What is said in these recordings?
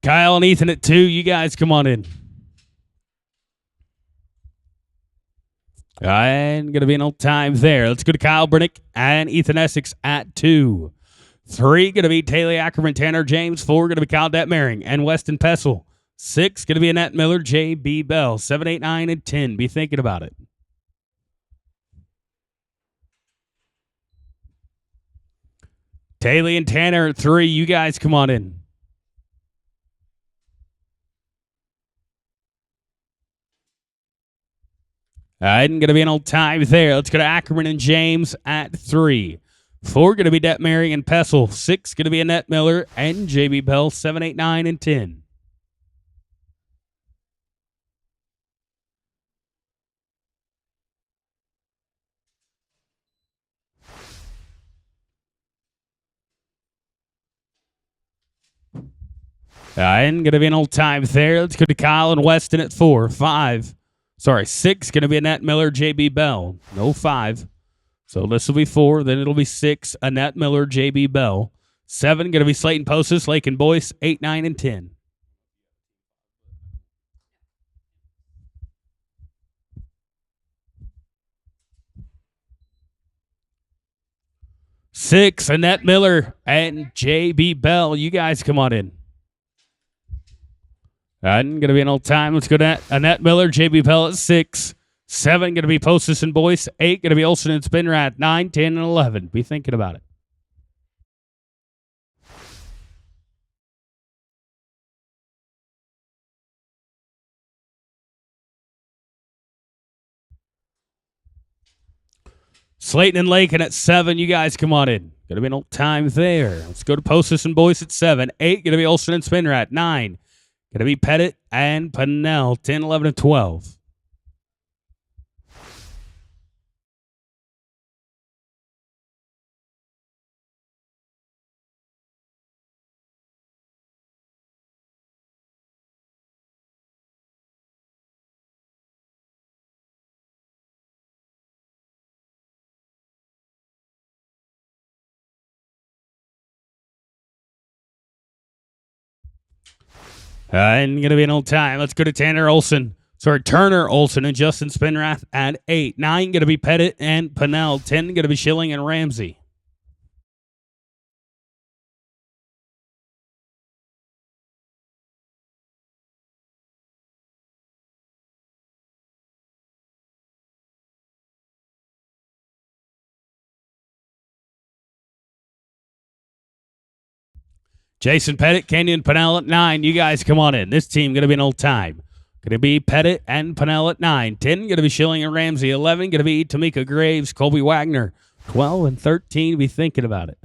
Kyle and Ethan at 2. You guys come on in. And going to be an old time there. Let's go to Kyle Brennick and Ethan Essex at 2. 3 going to be Taylor Ackerman, Tanner James. 4 going to be Kyle Detmering and Weston Pessel. 6 going to be Annette Miller, J.B. Bell. 7, 8, 9, and 10. Be thinking about it. Taylor and Tanner at 3. You guys come on in. And going to be an old time there. Let's go to Ackerman and James at 3. 4 going to be Detmering and Pessel. 6 going to be Annette Miller and J.B. Bell. 7, 8, 9, and 10. And going to be an old time there. Let's go to Kyle and Weston at 4. 6 going to be Annette Miller, J.B. Bell. No 5. So this will be 4. Then it'll be 6, Annette Miller, J.B. Bell. 7 going to be Slayton Postis, Lake and Boyce. 8, 9, and 10. Six, Annette Miller and J.B. Bell. You guys come on in. And going to be an old time. Let's go to Annette Miller, J.B. Bell at 6. 7 going to be Postis and Boyce. 8 going to be Olsen and Spinrat. 9, 10, and 11. Be thinking about it. Slayton and Lakin at 7. You guys come on in. Going to be an old time there. Let's go to Postis and Boyce at 7. 8 going to be Olsen and Spinrat. 9 going to be Pettit and Pennell. 10, 11, and 12. And going to be an old time. Let's go to Turner Olsen and Justin Spinrath at 8. 9 going to be Pettit and Pennell. 10 going to be Schilling and Ramsey. Jason Pettit, Kenyon Pennell at 9. You guys come on in. This team going to be an old time. Going to be Pettit and Pennell at 9. 10 going to be Schilling and Ramsey. 11 going to be Tamika Graves, Colby Wagner. 12 and 13, be thinking about it.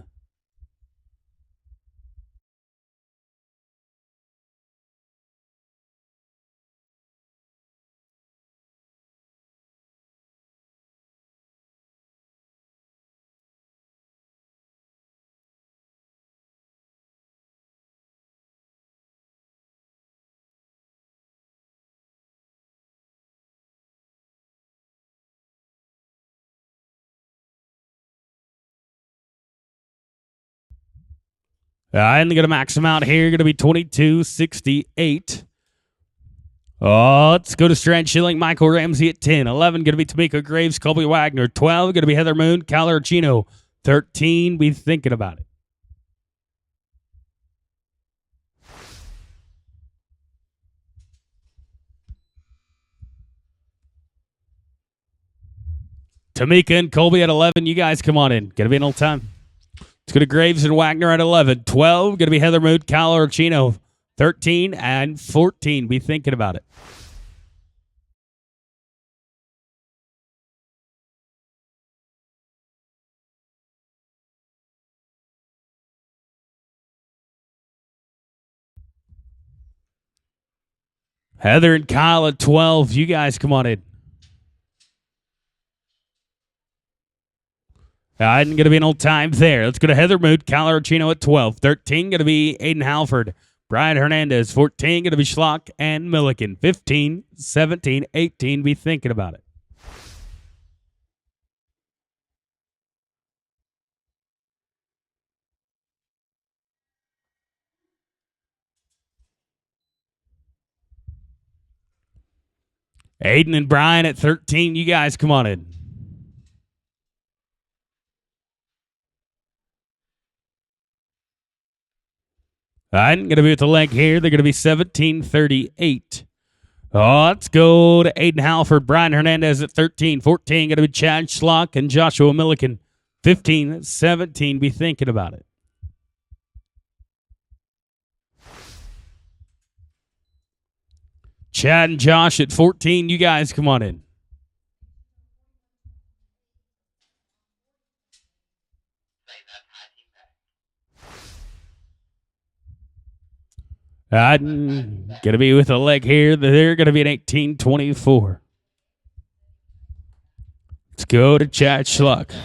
I'm going to max them out here. Going to be 22.68. Let's go to Strand Schilling, Michael Ramsey at 10. 11 going to be Tamika Graves, Colby Wagner. 12 going to be Heather Moon, Cal Archino. 13, be thinking about it. Tamika and Colby at 11. You guys come on in. Going to be an old time. Let's go to Graves and Wagner at 11. 12 going to be Heather Moon, Cal Archino. 13 and 14, be thinking about it. Heather and Kyle at 12. You guys come on in. Going to be an old time there. Let's go to Heather Mood, Cal Archino at 12. 13 going to be Aiden Halford. Brian Hernandez. 14 going to be Schlock and Milliken. 15, 17, 18. Be thinking about it. Aiden and Brian at 13. You guys come on in. I'm going to be with the leg here. They're going to be 17:38. Oh, let's go to Aiden Halford. Brian Hernandez at 13. 14, going to be Chad Schlock and Joshua Milliken. 15, 17, be thinking about it. Chad and Josh at 14. You guys come on in. I'm going to be with a leg here. They're going to be an 18-24. Let's go to Chad Schluck. It's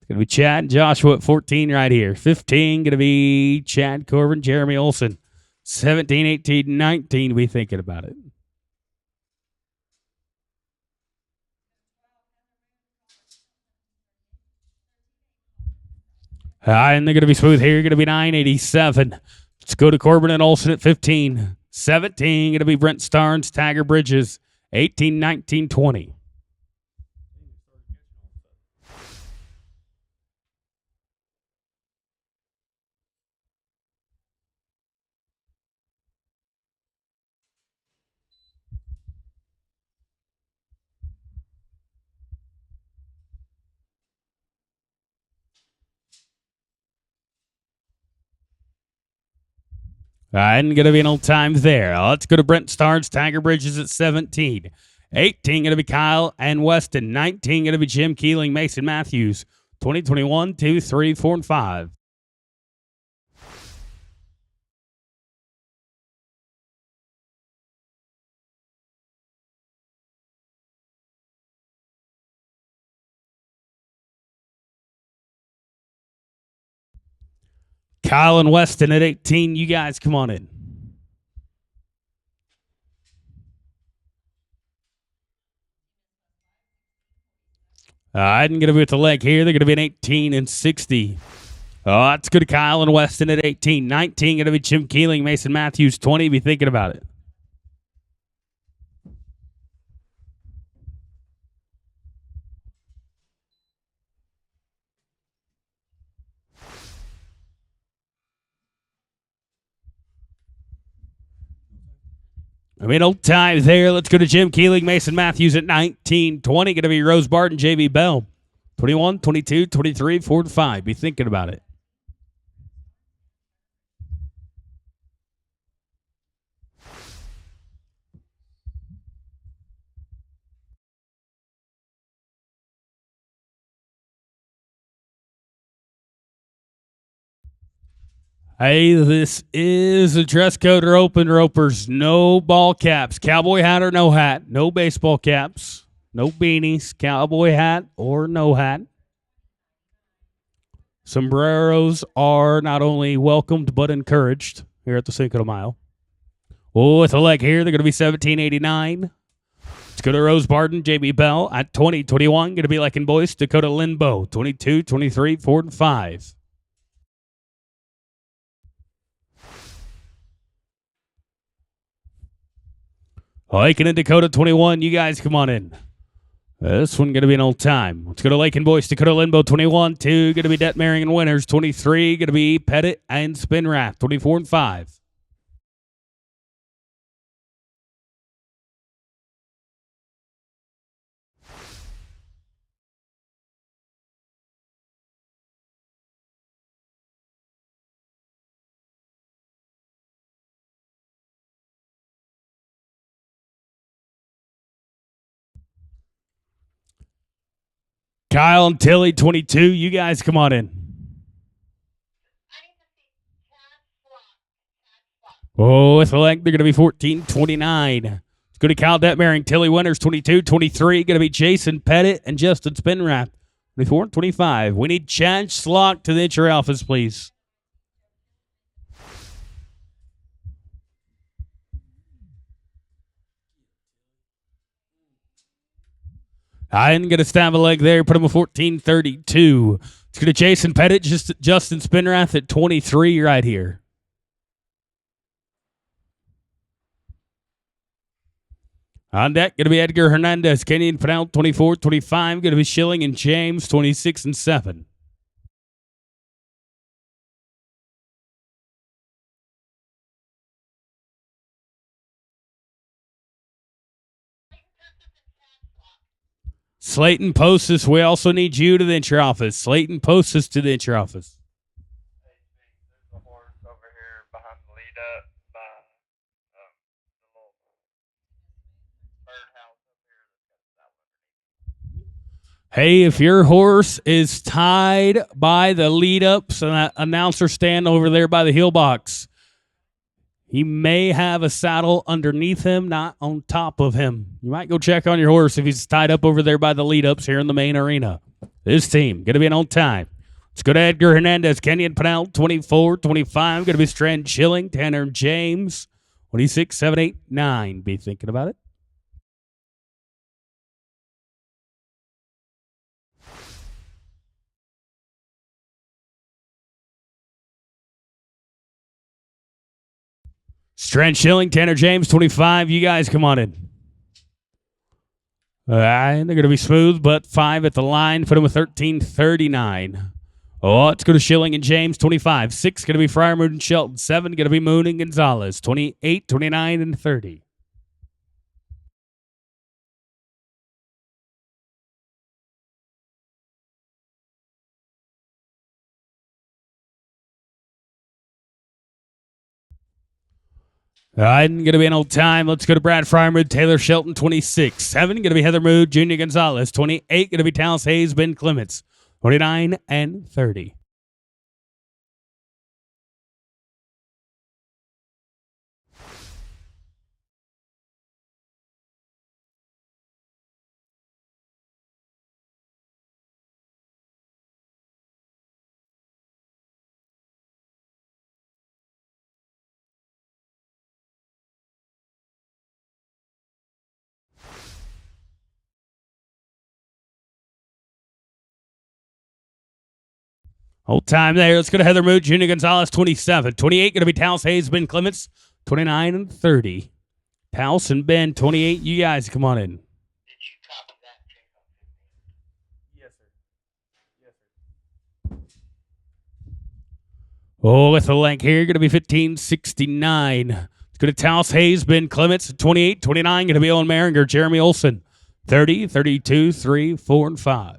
going to be Chad and Joshua at 14 right here. 15 going to be Chad Corbin, Jeremy Olson. 17, 18, 19, be thinking about it. And they're going to be smooth here. Going to be 987. Let's go to Corbin and Olson at 15. 17, going to be Brent Starnes, Tiger Bridges. 18, 19, 20. And going to be an old time there. Let's go to Brent Starnes, Tiger Bridges at 17. 18 going to be Kyle and Weston. 19 going to be Jim Keeling, Mason Matthews. 20, 21, 2, 3, 4, and 5. Kyle and Weston at 18. You guys come on in. I'm going to be with the leg here. They're going to be an 18 and 60. Oh, that's good to Kyle and Weston at 18. 19 going to be Jim Keeling, Mason Matthews. 20, be thinking about it. I mean, old time there. Let's go to Jim Keeling, Mason Matthews at 19. 20 going to be Rose Barton, JB Bell. 21, 22, 23, 4, and 5. Be thinking about it. Hey, this is a dress code or open ropers. No ball caps. Cowboy hat or no hat. No baseball caps. No beanies. Cowboy hat or no hat. Sombreros are not only welcomed but encouraged here at the Cinco de Mayo. Oh, with a leg here, they're going to be 1789. Let's go to Rose Barton, JB Bell at 20, 21. Going to be like in boys, Dakota Linbo, 22, 23, 4, and 5. Lakin and Dakota 21, you guys come on in. This one going to be an old time. Let's go to Lakin Boys, Dakota Linbo 21, 2 going to be Det Marion Winners, 23 going to be Pettit and Spinrath, 24 and 5. Kyle and Tilly, 22. You guys come on in. Oh, with the leg, they're going to be 14, 29. It's going to Kyle Detmering, Tilly Winters, 22, 23. Going to be Jason Pettit and Justin Spinrath, 24, 25. We need Chad Slock to the entry office, please. I'm going to stab a leg there, put him at 14, 32. It's going to Jason Pettit, Justin Spinrath at 23 right here. On deck, going to be Edgar Hernandez, Kenyon Pinal, 24-25. Going to be Schilling and James, 26 and 7. Slayton Postus, we also need you to the entry office. Slayton Postus to the entry office. There's a horse over here behind the lead up by the little birdhouse up here that's got a saddle underneath. Hey, if your horse is tied by the lead ups and that announcer stand over there by the heel box, he may have a saddle underneath him, not on top of him. You might go check on your horse if he's tied up over there by the lead ups here in the main arena. This team going to be on time. Let's go to Edgar Hernandez, Kenyon Pinal, 24-25. Going to be Strand Schilling, Tanner James, 26, 7, 8, 9. Be thinking about it. Strand Schilling, Tanner James, 25. You guys come on in. All right, they're going to be smooth, but 5 at the line. Put them with 13-39. Oh, let's go to Schilling and James, 25. 6 going to be Fryermood and Shelton. 7 going to be Moon and Gonzalez, 28, 29, and 30. All right, going to be an old time. Let's go to Brad Fryermood, Taylor Shelton, 26. 7 going to be Heather Mood, Junior Gonzalez. 28 going to be Talis Hayes, Ben Clements. 29 and 30. Old time there. Let's go to Heather Mood, Junior Gonzalez, 27. 28 going to be Talis Hayes, Ben Clements. 29 and 30. Talis and Ben, 28. You guys come on in. Did you copy that, Cinco? Yes, sir. Yes, sir. Oh, with the length here, going to be 15-69. Let's go to Talis Hayes, Ben Clements, 28. 29 going to be Owen Maringer, Jeremy Olson. 30, 32, 3, 4, and 5.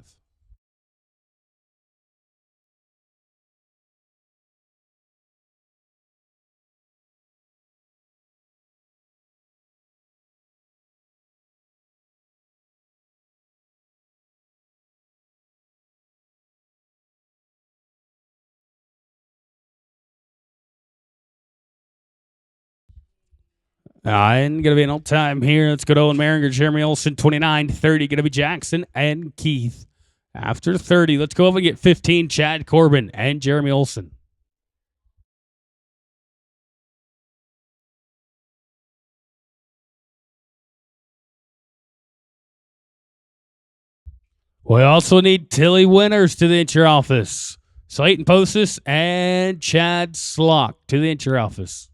And going to be an old time here. Let's go to Owen Maringer, Jeremy Olson, 29. 30 going to be Jackson and Keith. After 30, let's go over and get 15, Chad Corbin and Jeremy Olson. We also need Tilly Winters to the entry office. Slayton Postus and Chad Slock to the entry office.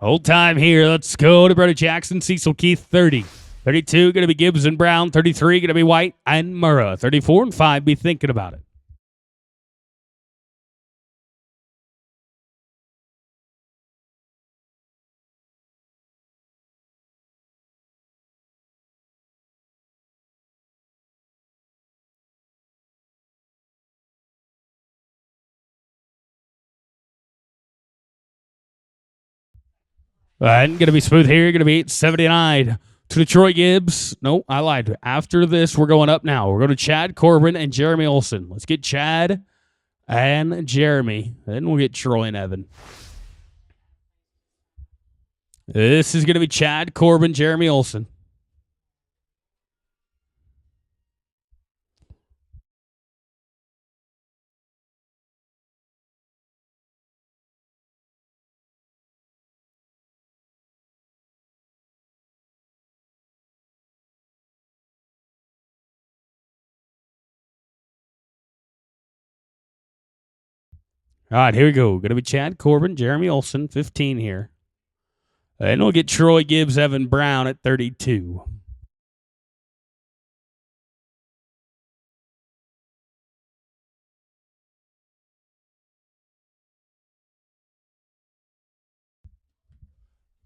Old time here. Let's go to Brother Jackson, Cecil Keith, 30. 32 going to be Gibbs and Brown. 33 going to be White and Murrah. 34 and 5. Be thinking about it. And going to be smooth here. Going to be 879 to Troy Gibbs. No, I lied. After this, we're going up now. We're going to Chad Corbin and Jeremy Olson. Let's get Chad and Jeremy. Then we'll get Troy and Evan. This is going to be Chad Corbin, Jeremy Olson. All right, here we go. Going to be Chad Corbin, Jeremy Olson, 15 here. And we'll get Troy Gibbs, Evan Brown at 32.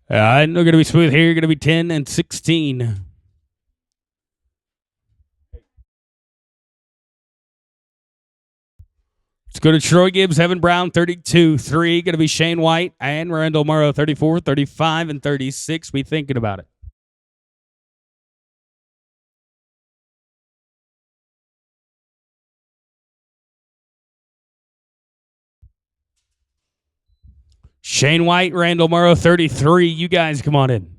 And we're going to be smooth here. Going to be 10 and 16. Let's go to Troy Gibbs, Evan Brown, 32. 3, going to be Shane White and Randall Morrow, 34, 35, and 36. Be thinking about it. Shane White, Randall Morrow, 33. You guys come on in.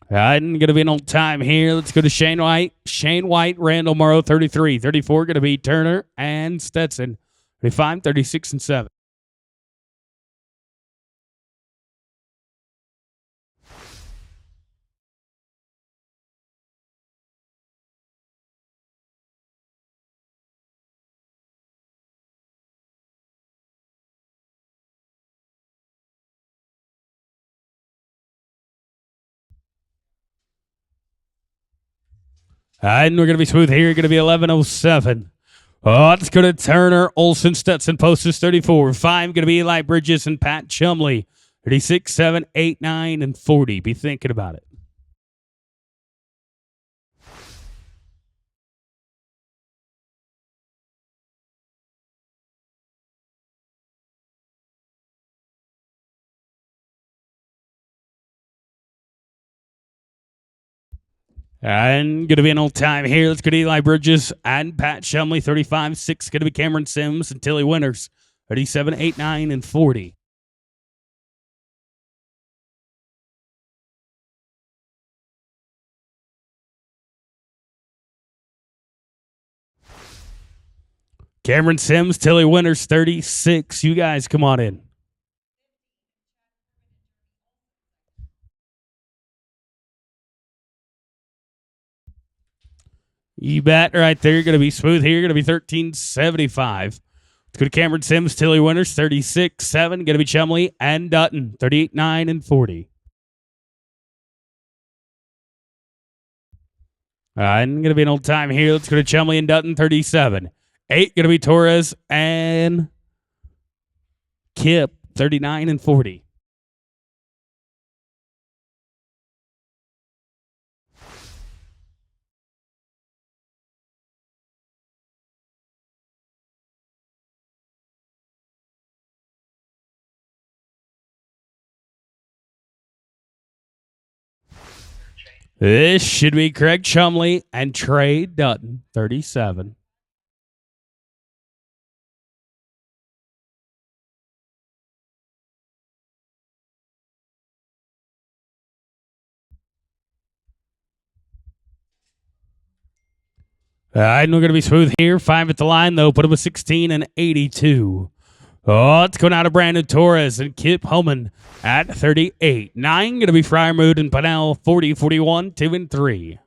Going to be an old time here. Let's go to Shane White. Shane White, Randall Morrow, 33. 34 going to be Turner and Stetson, 35, 36, and 7. And we're going to be smooth here. Going to be 11:07. Oh, let's go to Turner, Olson, Stetson, Postus, 34. 5 going to be Eli Bridges and Pat Chumley, 36, 7, 8, 9, and 40. Be thinking about it. And going to be an old time here. Let's go to Eli Bridges and Pat Chumley, 35, 6 going to be Cameron Sims and Tilly Winters, 37, 8, 9, and 40. Cameron Sims, Tilly Winters, 36. You guys come on in. You bet right there. You're going to be smooth here. You're going to be 1375. Let's go to Cameron Sims, Tilly Winters, 36, 7. Going to be Chumley and Dutton, 38, 9, and 40. And going to be an old time here. Let's go to Chumley and Dutton, 37. 8 going to be Torres and Kip, 39 and 40. This should be Craig Chumley and Trey Dutton, 37. I'm going to be smooth here. 5 at the line, though. Put him with 16 and 82. Oh, it's going out of Brandon Torres and Kip Homan at 38. 9 going to be Fryermood and Pennell, 40, 41, 2, and 3.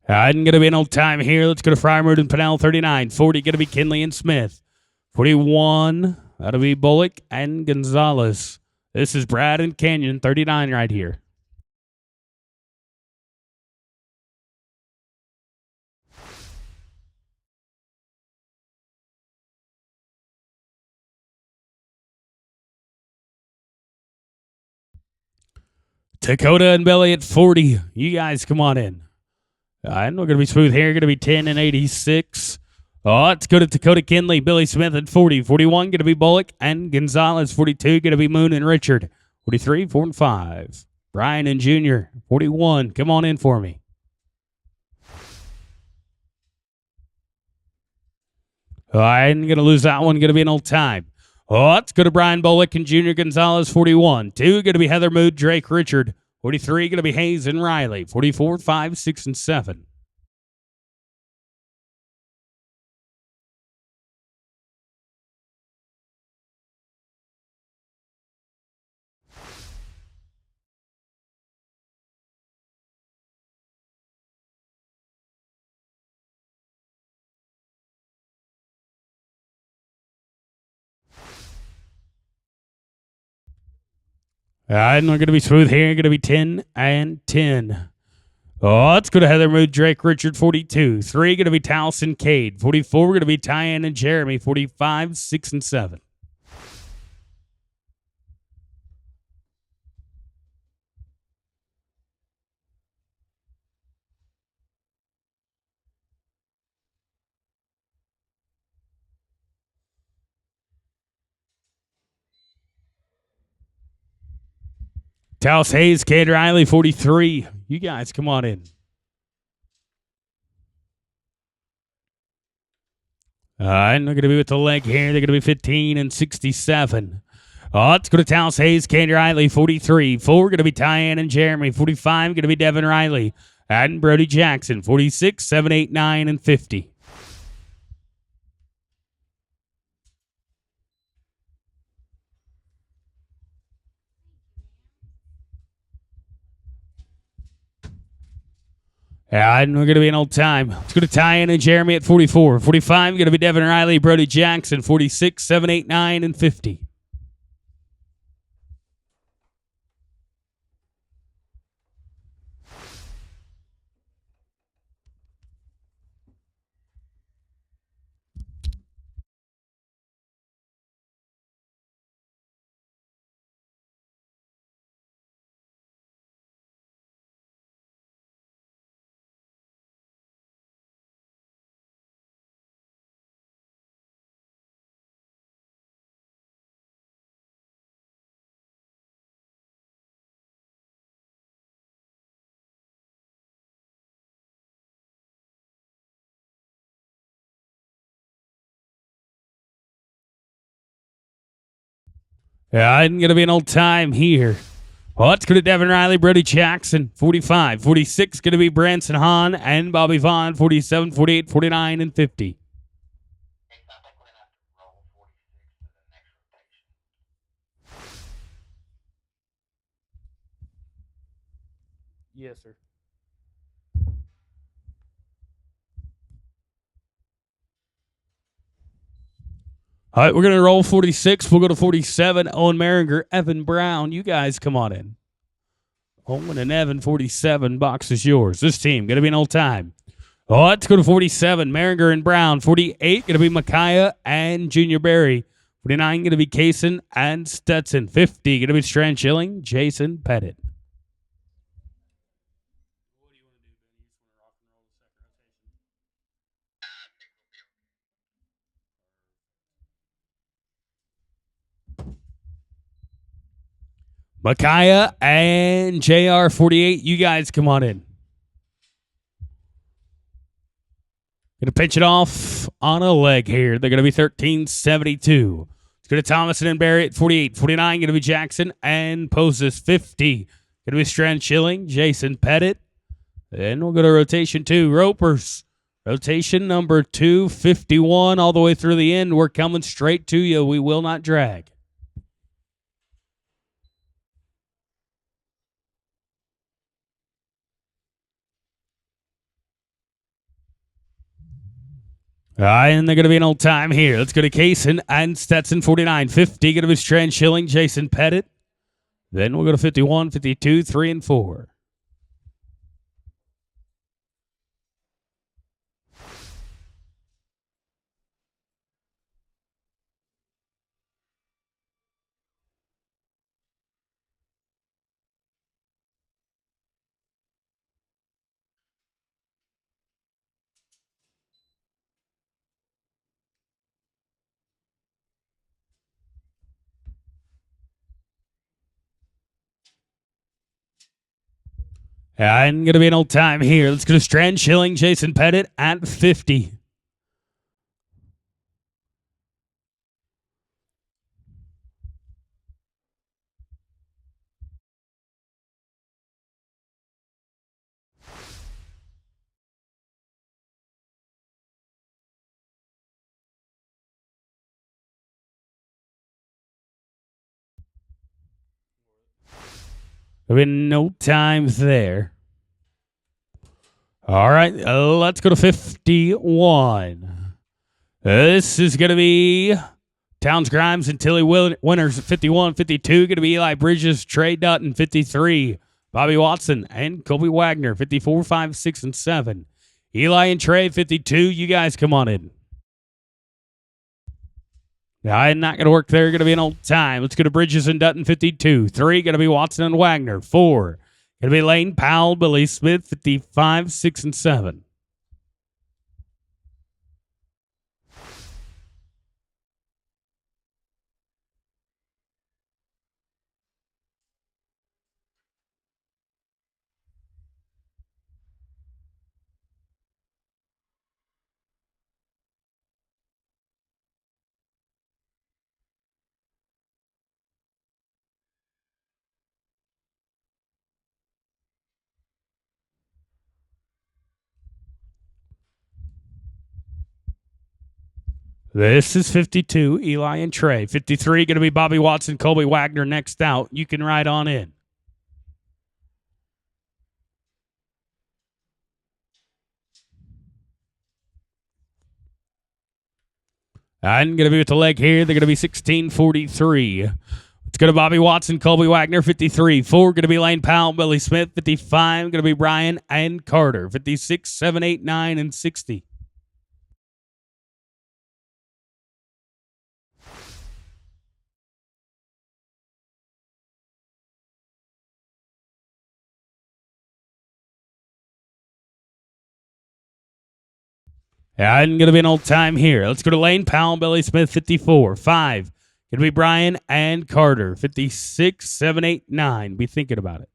I'm going to be an old time here. Let's go to Fryermood and Pennell, 39. 40 going to be Kinley and Smith. 41, that'll be Bullock and Gonzalez. This is Brad and Canyon, 39 right here. Dakota and Billy at 40. You guys come on in. I'm going to be smooth here. Going to be 10 and 86. Oh, let's go to Dakota Kinley, Billy Smith at 40. 41 going to be Bullock and Gonzalez. 42 going to be Moon and Richard. 43, 4, and 5. Brian and Junior, 41. Come on in for me. I'm going to lose that one. Going to be an old time. Oh, let's go to Brian Bullock and Junior Gonzalez, 41. 2 going to be Heather Mood, Drake Richard. 43 going to be Hayes and Riley. 44, 5, 6, and 7. And we're going to be smooth here. Going to be 10 and 10. Oh, let's go to Heather Mood, Drake, Richard, 42. 3 going to be Towson, Cade. 44 going to be Tyann and Jeremy. 45, 6, and 7. Taos Hayes, Cade Riley, 43. You guys, come on in. And they're going to be with the leg here. They're going to be 15 and 67. Oh, let's go to Taos Hayes, Cade Riley, 43. 4 going to be Tyann and Jeremy. 45 going to be Devin Riley. And Brody Jackson, 46, 7, 8, 9, and 50. And we're going to be in old time. Let's go to Tyann and Jeremy at 44. 45 going to be Devin Riley, Brody Jackson, 46, 7, 8, 9, and 50. I'm going to be an old time here. Well, let's go to Devin Riley, Brody Jackson, 45. 46 going to be Branson Hahn and Bobby Vaughn, 47, 48, 49, and 50. Yes, sir. All right, we're going to roll 46. We'll go to 47. Owen Maringer, Evan Brown. You guys come on in. Owen and Evan, 47. Box is yours. This team going to be an old time. Oh, let's go to 47. Maringer and Brown. 48 going to be Micaiah and Junior Berry. 49 going to be Kaysen and Stetson. 50 going to be Strand Schilling, Jason Pettit. Micaiah and JR 48, you guys come on in. Going to pitch it off on a leg here. They're going to be 13-72. It's going to Thomason and Barry at 48. 49 going to be Jackson and Poses 50. Going to be Strand Schilling, Jason Pettit. Then we'll go to rotation 2, Ropers. Rotation number 251 all the way through the end. We're coming straight to you. We will not drag. All right, and they're going to be an old time here. Let's go to Kaysen and Stetson, 49. 50 going to be Strand Schilling, Jason Pettit. Then we'll go to 51, 52, 3, and 4. And going to be an old time here. Let's go to Strand Schilling, Jason Pettit at 50. There'll be no times there. All right, let's go to 51. This is going to be Towns Grimes and Tilly Winters at 51. 52 going to be Eli Bridges, Trey Dutton. 53, Bobby Watson and Colby Wagner. 54, 5, 6, and 7. Eli and Trey, 52. You guys come on in. I'm not going to work there. Going to be an old time. Let's go to Bridges and Dutton, 52. 3, going to be Watson and Wagner. 4, going to be Lane Powell, Billy Smith, 55, 6, and 7. This is 52, Eli and Trey. 53, going to be Bobby Watson, Colby Wagner next out. You can ride on in. I'm going to be with the leg here. They're going to be 1643. It's going to Bobby Watson, Colby Wagner, 53. 4, going to be Lane Powell, Billy Smith. 55, going to be Brian and Carter. 56, 7, 8, 9, and 60. I'm going to be an old time here. Let's go to Lane Powell, Billy Smith, 54. 5, going to be Brian and Carter. 56, 7, 8, 9. Be thinking about it.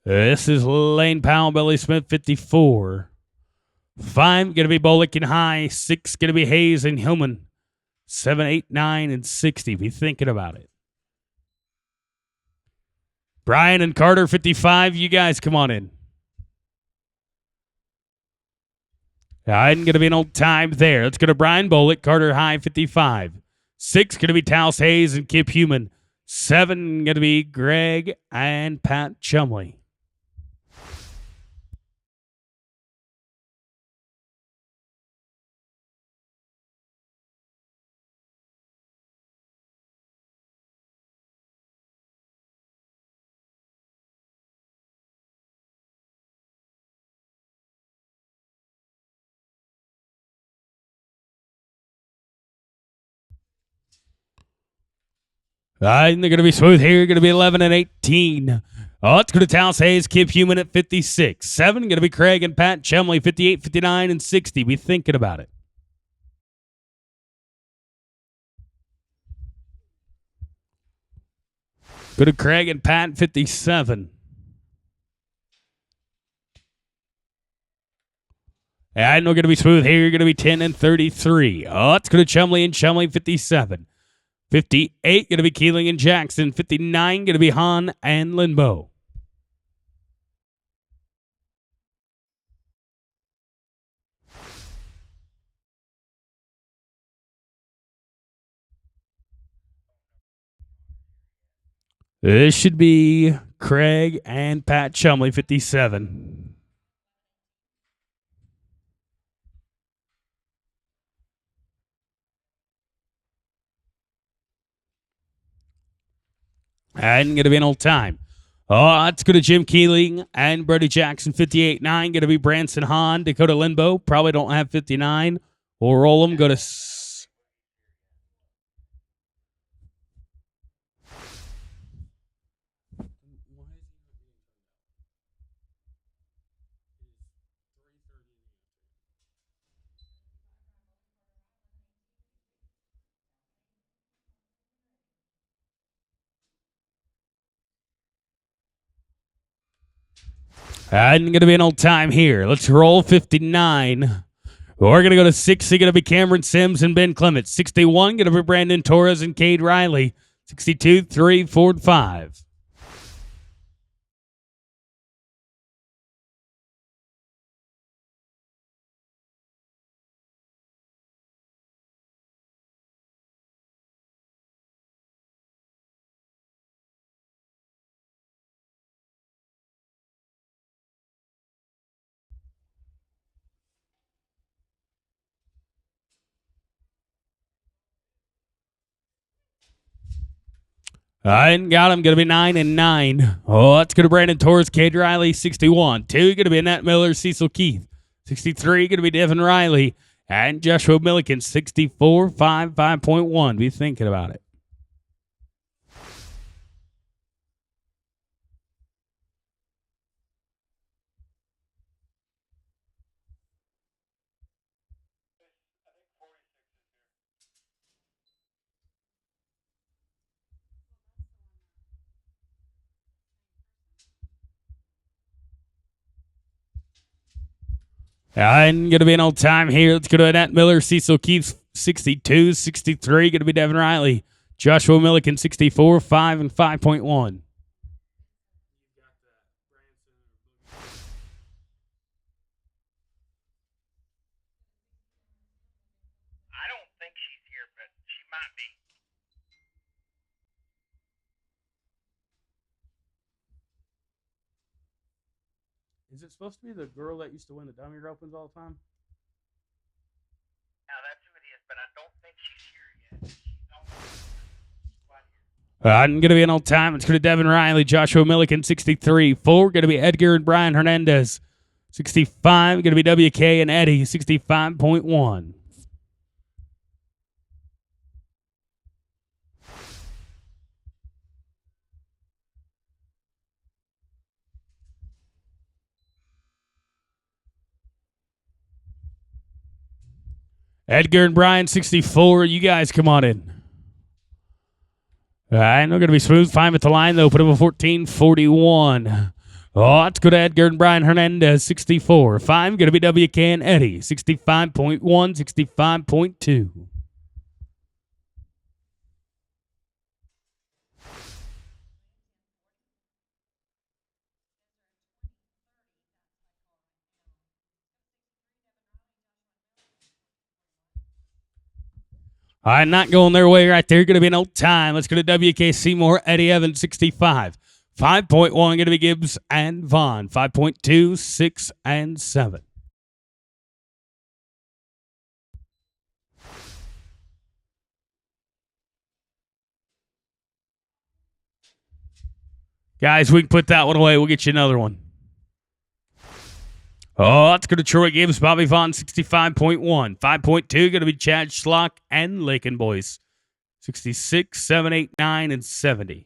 This is Lane Powell, Billy Smith, 54. 5, going to be Bolick and High. 6, going to be Hayes and Hillman. 7, 8, 9, and 60. Be thinking about it. Brian and Carter, 55. You guys come on in. I'm going to be an old time there. Let's go to Brian Bolick, Carter High, 55. 6, going to be Taos Hayes and Kip Human. 7, going to be Greg and Pat Chumley. And they're going to be smooth here. Going to be 11 and 18. Oh, it's going to Taos Hayes, Kip Human at 56. 7, going to be Craig and Pat Chumley, 58, 59, and 60. Be thinking about it. Go to Craig and Pat, 57. And we're going to be smooth here. You're going to be 10 and 33. Oh, it's going to Chumley and Chumley, 57. 58, going to be Keeling and Jackson. 59, going to be Hahn and Linbo. This should be Craig and Pat Chumley, 57. And going to be an old time. Oh, it's going to Jim Keeling and Brody Jackson, 58-9. Going to be Branson Hahn, Dakota Linbo. Probably don't have 59. We'll roll them. Go to... And going to be an old time here. Let's roll 59. We're going to go to 60, going to be Cameron Sims and Ben Clements. 61, going to be Brandon Torres and Cade Riley. 62, 3, 4, and 5. I got him. Going to be 9 and 9. Oh, that's going to Brandon Torres, Cade Riley, 61. 2 going to be Annette Miller, Cecil Keith. 63 going to be Devin Riley and Joshua Milliken, 64, 5, 5.1. Be thinking about it. And going to be an old time here. Let's go to Annette Miller, Cecil Keith, 62, 63. Going to be Devin Riley, Joshua Milliken, 64, 5, and 5.1. I don't think she's here, but she might be. Is it supposed to be the girl that used to win the dummy opens all the time? Now that's who it is, but I don't think she's here yet. She's on quite here. I'm going to be an old time. It's going to Devin Riley, Joshua Milliken, 63. 4 going to be Edgar and Brian Hernandez. 65 going to be WK and Eddie, 65.1. Edgar and Brian, 64. You guys come on in. All right, we're going to be smooth. 5 at the line, though. Put up a 14-41. Oh, it's good to Edgar and Brian Hernandez, 64. 5 going to be WK and Eddie, 65.1, 65.2. All right, not going their way right there. Going to be an old time. Let's go to WK Seymour, Eddie Evans, 65. 5.1 going to be Gibbs and Vaughn. 5.2, 6, and 7. Guys, we can put that one away. We'll get you another one. Oh, let's go to Troy Gibbs, Bobby Vaughn, 65.1. 5.2 going to be Chad Schlock and Lakin Boys. 66, 7, 8, 9, and 70.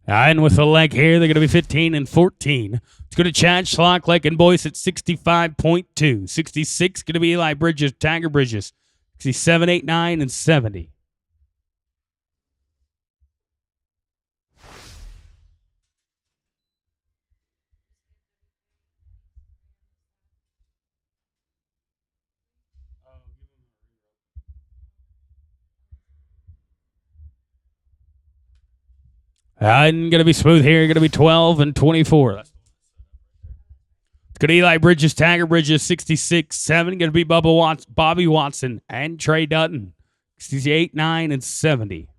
And with the leg here, they're going to be 15 and 14. Let's go to Chad Schlock, Lakin Boys at 65.2. 66 going to be Eli Bridges, Tiger Bridges. 67, 8, 9, and 70. And going to be smooth here. Going to be 12 and 24. Let's go to Eli Bridges, Tiger Bridges, 66, 7. Going to be Bobby Watson and Trey Dutton. 68, 9, and 70.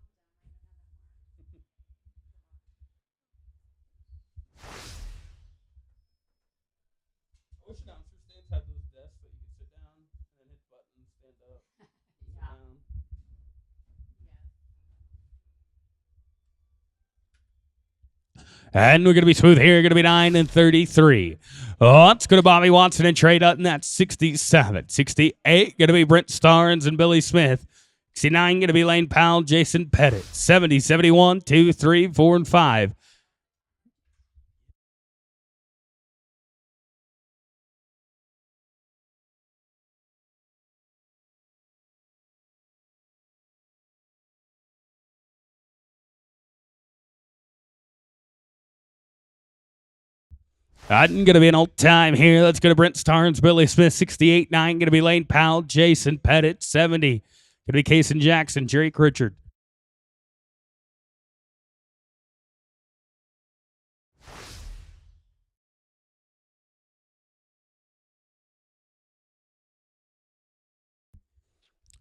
And we're going to be smooth here. Going to be 9 and 33. Oh, let's go to Bobby Watson and Trey Dutton. That's 67. 68. Going to be Brent Starnes and Billy Smith. 69 going to be Lane Powell, Jason Pettit. 70, 71, 2, 3, 4, and 5. I'm going to be an old time here. Let's go to Brent Starnes, Billy Smith, 68, 9. Going to be Lane Powell, Jason Pettit, 70. Going to be Kason Jackson, Drake Richard.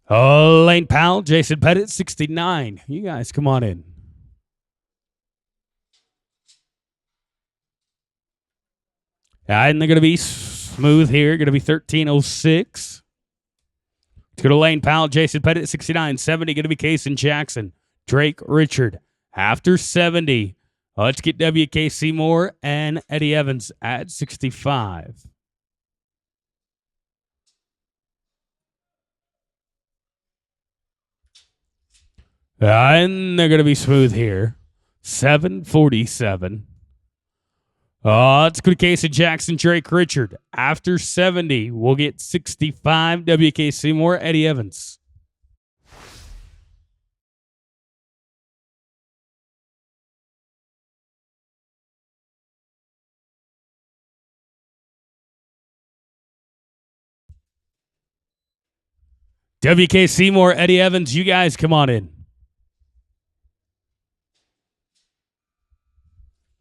Oh, Lane Powell, Jason Pettit, 69. You guys, come on in. And they're going to be smooth here. Going to be 1306. Let's go to Lane Powell, Jason Pettit, 69. 70, going to be Kason Jackson, Drake Richard. After 70, let's get WK Seymour and Eddie Evans at 65. And they're going to be smooth here. 747. Let's go to Kason Jackson, Drake Richard. After 70, we'll get 65. WK Seymour, Eddie Evans. WK Seymour, Eddie Evans, you guys come on in.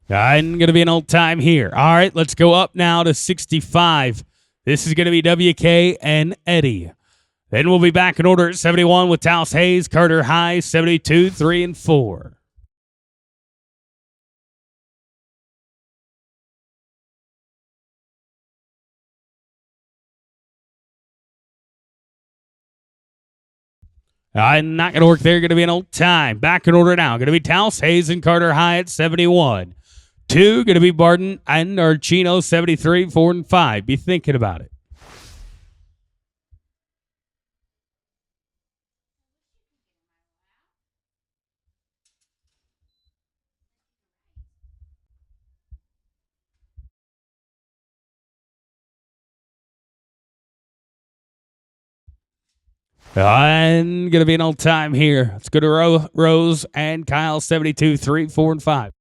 I'm going to be an old time here. All right, let's go up now to 65. This is going to be WK and Eddie. Then we'll be back in order at 71 with Taos Hayes, Carter High, 72, 3, and 4. Not going to work there. Going to be an old time. Back in order now. Going to be Taos Hayes and Carter High at 71. 2, going to be Barton and Archino, 73, 4, and 5. Be thinking about it. And going to be an old time here. Let's go to Rose and Kyle, 72, 3, 4, and 5.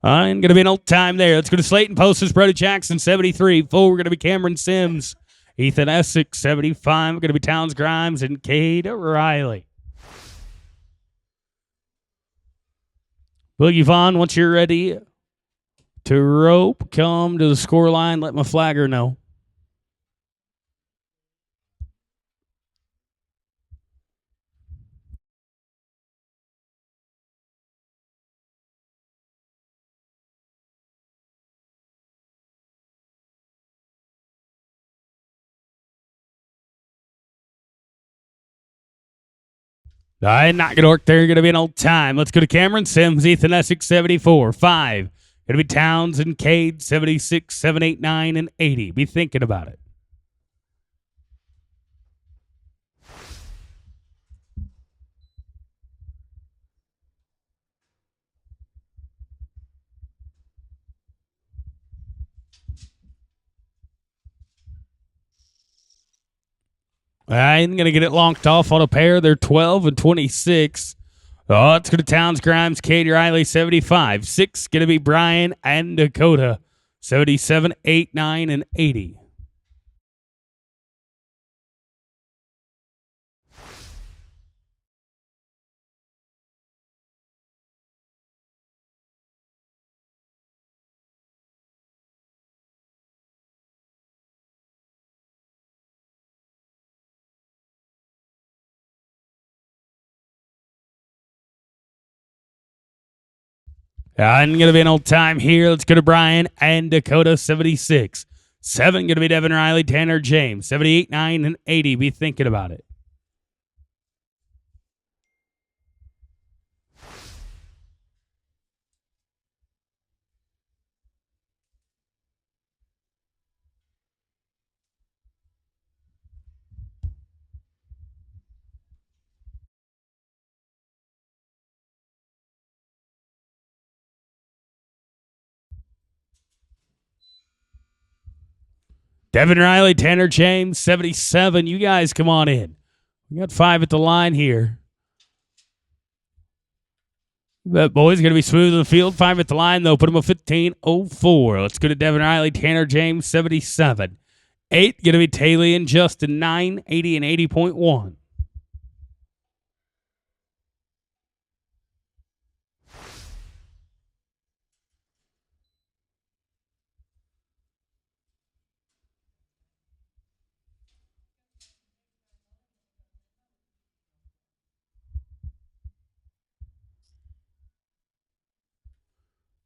I'm going to be an old time there. Let's go to Slayton Posters, Brody Jackson, 73. 4, we're going to be Cameron Sims. Ethan Essex, 75. We're going to be Towns Grimes and Cade Riley. Boogie Vaughn, once you're ready to rope, come to the score line. Let my flagger know. I'm not going to work there. Going to be an old time. Let's go to Cameron Sims, Ethan Essex, 74. 5. Going to be Towns and Cade, 76, 7, 8, 9, and 80. Be thinking about it. I'm going to get it lonked off on a pair. They're 12 and 26. Oh, it's going to Towns Grimes, Katie Riley, 75. 6 going to be Brian and Dakota, 77, 8, 9, and 80. I'm going to be an old time here. Let's go to Brian and Dakota, 76. 7 going to be Devin Riley, Tanner James, 78, 9, and 80. Be thinking about it. Devin Riley, Tanner James, 77. You guys come on in. We got 5 at the line here. That boy's going to be smooth in the field. 5 at the line, though. Put him at 15.04. Let's go to Devin Riley, Tanner James, 77. 8 going to be Taylor and Justin, 9, 80, and 80.1.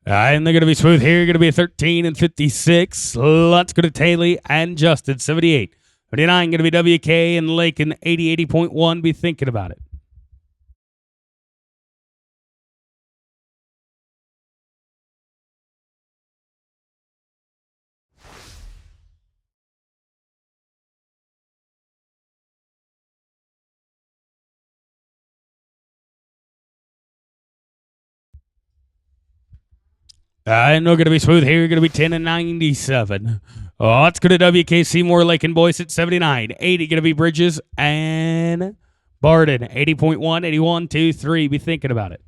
And they're going to be smooth here. Going to be a 13 and 56. Let's go to Taylor and Justin, 78. 39 going to be WK and Lake and 80, 80.1. Be thinking about it. And we're going to be smooth here. Going to be 10 and 97. Oh, let's go to WK Seymour, Lake and Boyce at 79. 80 going to be Bridges and Barden, 80.1, 81, 2, 3. Be thinking about it.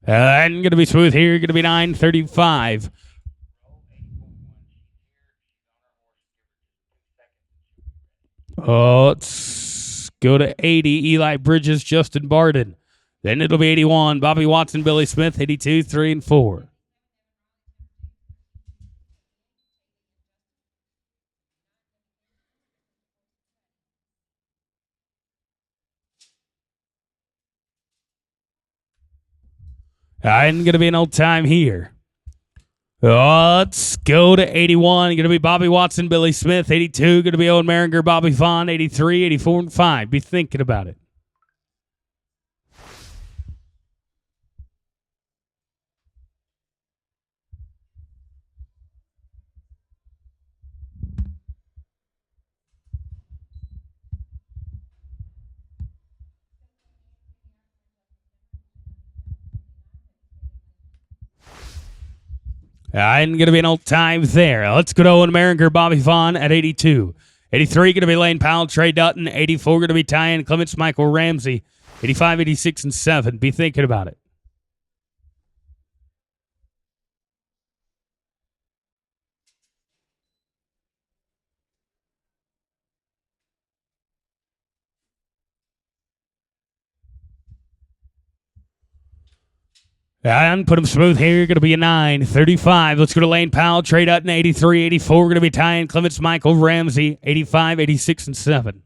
And going to be smooth here. Going to be 9:35. Oh, let's go to 80. Eli Bridges, Justin Barden. Then it'll be 81. Bobby Watson, Billy Smith, 82, 3, and 4. I'm going to be an old time here. Let's go to 81. Going to be Bobby Watson, Billy Smith, 82. Going to be Owen Maringer, Bobby Vaughn, 83, 84, and 5. Be thinking about it. I'm going to be an old time there. Let's go to Owen Maringer, Bobby Vaughn at 82. 83 going to be Lane Powell, Trey Dutton. 84 going to be Tyan Clements, Michael Ramsey. 85, 86, and 7. Be thinking about it. And put him smooth here. Going to be a 9:35. Let's go to Lane Powell, Trey Dutton, 83, 84. Going to be Tyan Clements, Michael Ramsey, 85, 86, and 7.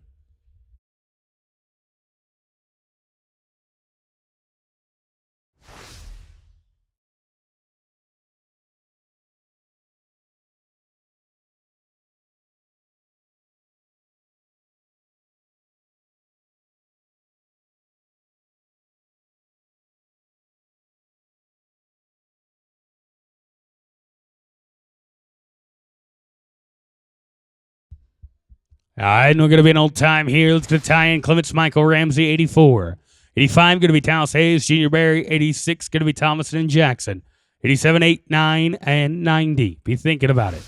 All right, and we're going to be an old time here. Let's go to Tyan Clements, Michael Ramsey, 84. 85 going to be Talis Hayes, Junior Barry. 86 going to be Thomason and Jackson. 87, 8, 9, and 90. Be thinking about it.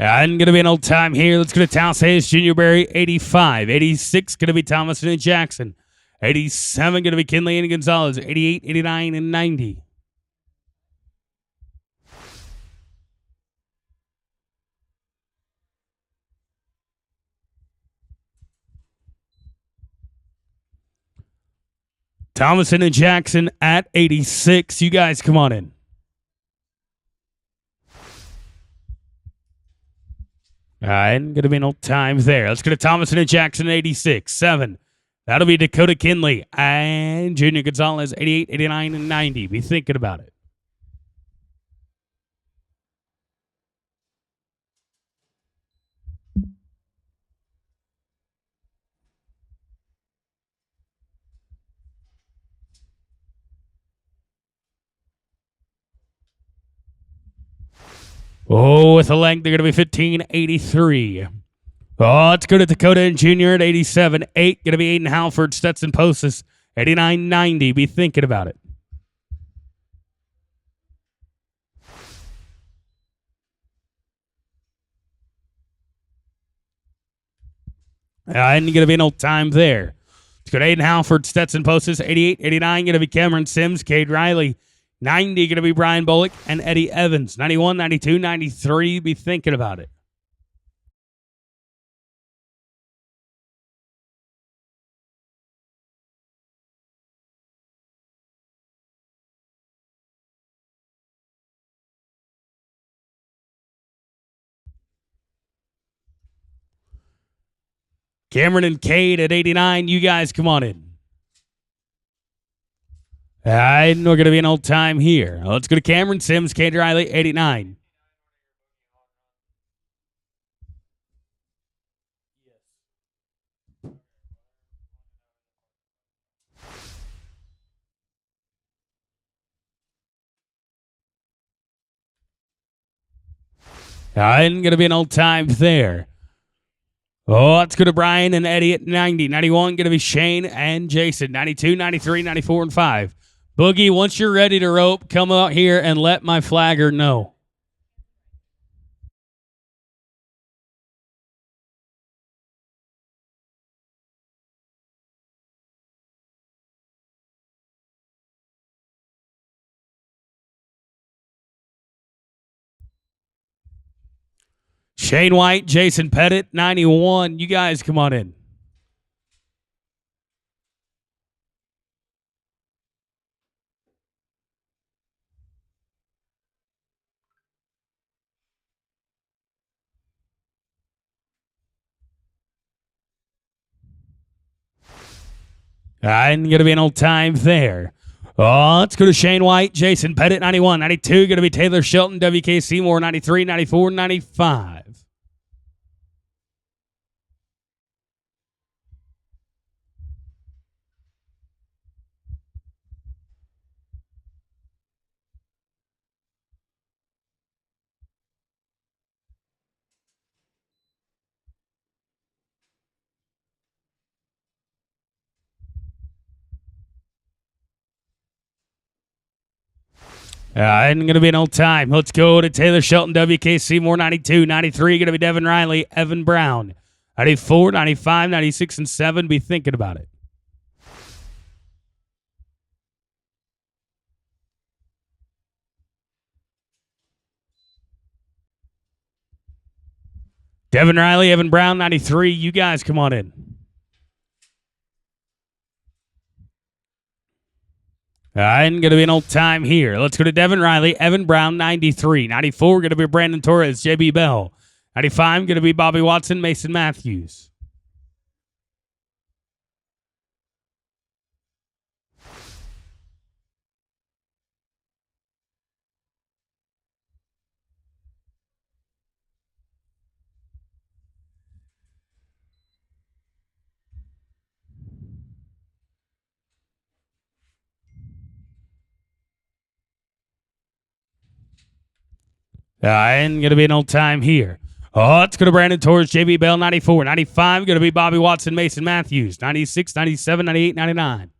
And going to be an old time here. Let's go to Taos Hayes, Junior Berry, 85. 86 going to be Thomason and Jackson. 87 going to be Kinley and Gonzalez. 88, 89, and 90. Thomason and Jackson at 86. You guys come on in. All right, going to be an old time there. Let's go to Thomason and Jackson at 86. 7. That'll be Dakota Kinley and Junior Gonzalez, 88, 89, and 90. Be thinking about it. Oh, with a length, they're going to be 15.83. Oh, let's go to Dakota and Junior at 87. 8, going to be Aiden Halford, Stetson Postis, 89.90. Be thinking about it. And you're going to be an old time there. Let's go to Aiden Halford, Stetson Postis, 88, 89. Going to be Cameron Sims, Cade Riley. 90 going to be Brian Bullock and Eddie Evans. 91, 92, 93. Be thinking about it. Cameron and Cade at 89. You guys come on in. And we're going to be an old time here. Let's go to Cameron Sims, Cade Riley, 89. And going to be an old time there. Oh, let's go to Brian and Eddie at 90. 91 going to be Shane and Jason. 92, 93, 94, and 5. Boogie, once you're ready to rope, come out here and let my flagger know. Shane White, Jason Pettit, 91. You guys come on in. And going to be an old time there. Oh, let's go to Shane White, Jason Pettit, 91. 92 going to be Taylor Shelton, WK Seymour, 93, 94, 95. And going to be an old time. Let's go to Taylor Shelton, WK Seymour, 92. 93 going to be Devin Riley, Evan Brown. 94, 95, 96, and 7. Be thinking about it. Devin Riley, Evan Brown, 93. You guys come on in. And going to be an old time here. Let's go to Devin Riley, Evan Brown, 93. 94 going to be Brandon Torres, JB Bell. 95 going to be Bobby Watson, Mason Matthews. And going to be an old time here. Oh, it's going to Brandon Torres, JB Bell, 94. 95 going to be Bobby Watson, Mason Matthews. 96, 97, 98, 99.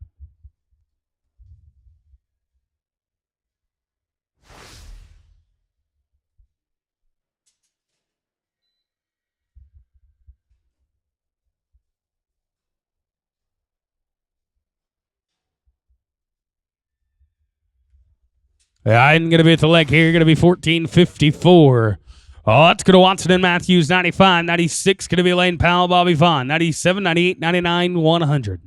I'm going to be at the leg here. Going to be 1454. Oh, that's going to Watson and Matthews, 95. 96, going to be Lane Powell, Bobby Vaughn. 97, 98, 99, 100.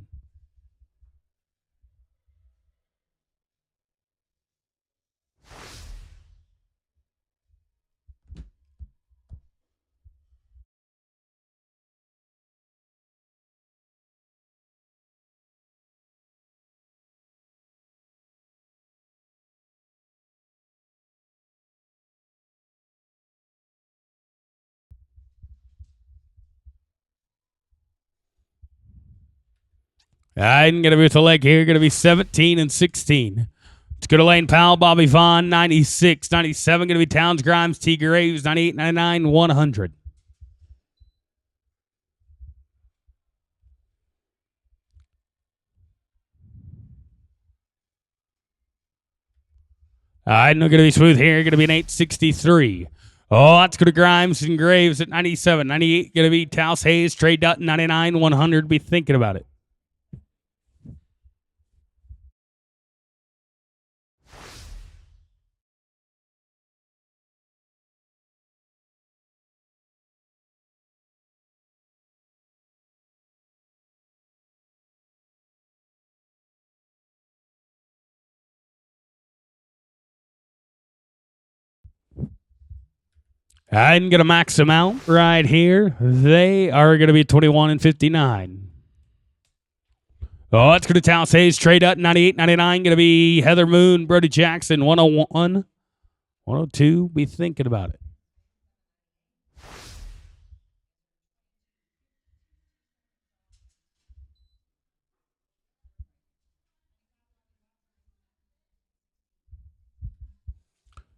I'm going to be with the leg here. Going to be 17 and 16. Let's go to Lane Powell, Bobby Vaughn, 96. 97, going to be Towns, Grimes, T. Graves, 98, 99, 100. I'm going to be smooth here. Going to be an 863. Oh, that's going to Grimes and Graves at 97. 98, going to be Taos Hayes, Trey Dutton, 99, 100. Be thinking about it. I'm going to max them out right here. They are going to be 21 and 59. Oh, it's going to Taos Hayes, Trey Dutton, 98, 99. Going to be Heather Moon, Brody Jackson, 101, 102. Be thinking about it.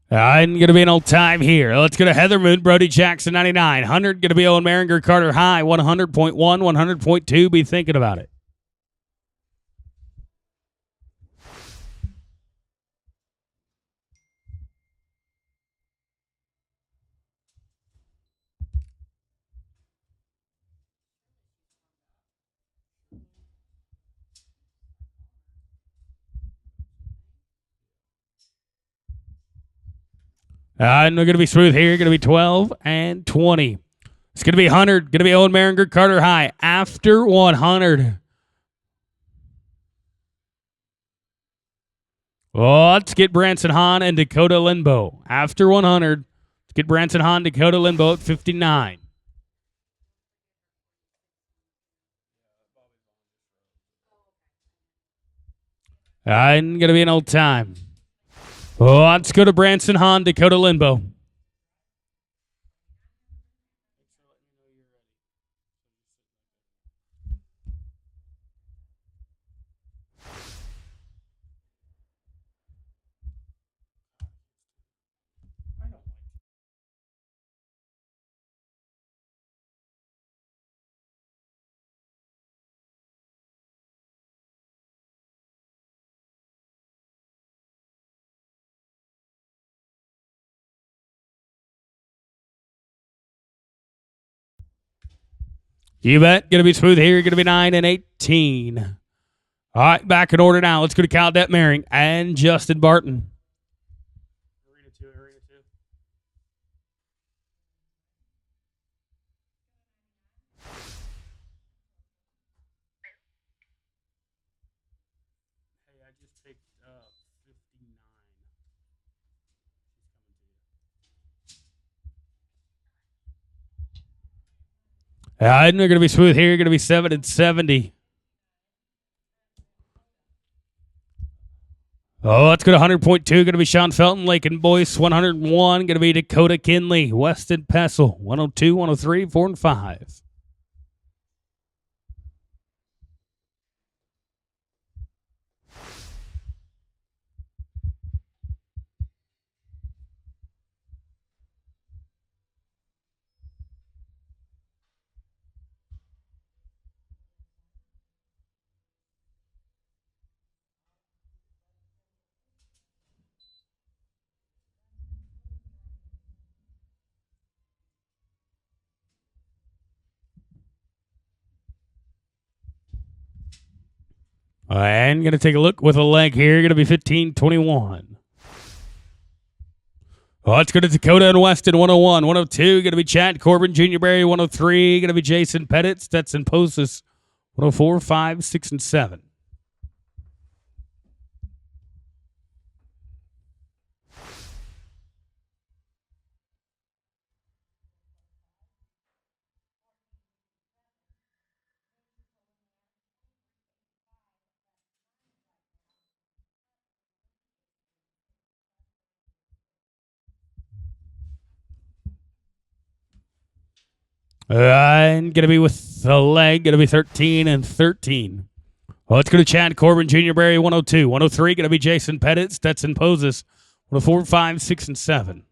I'm going to be an old time here. Let's go to Heather Moon, Brody Jackson, 99. 100, going to be Owen Maringer, Carter High, 100.1, 100.2. Be thinking about it. And we're going to be smooth here. Going to be 12 and 20. It's going to be 100. Going to be Owen Maringer, Carter High. After 100. Oh, let's get Branson Hahn and Dakota Linbo. After 100, let's get Branson Hahn, Dakota Linbo at 59. I'm going to be an old time. Oh, let's go to Branson Hahn, Dakota Linbo. You bet. Going to be smooth here. Going to be 9 and 18. All right, back in order now. Let's go to Cal Detmering and Justin Barton. Arena 2, Arena 2. Hey, I just picked up 59. And they're going to be smooth here. Going to be 7 and 70. Oh, let's go to 100.2. Going to be Sean Felton, Lake and Boyce. 101. Going to be Dakota Kinley, Weston Pessel. 102, 103, 4 and 5. And going to take a look with a leg here. Going to be 15-21. Let's go to Dakota and Weston, 101. 102, going to be Chad Corbin, Junior Berry, 103, going to be Jason Pettit, Stetson Postis, 104, 5, 6, and 7. And going to be with the leg, going to be 13 and 13. Let's go to Chad Corbin, Junior Berry, 102. 103, going to be Jason Pettit, Stetson Poses, 104, 5, 6, and 7.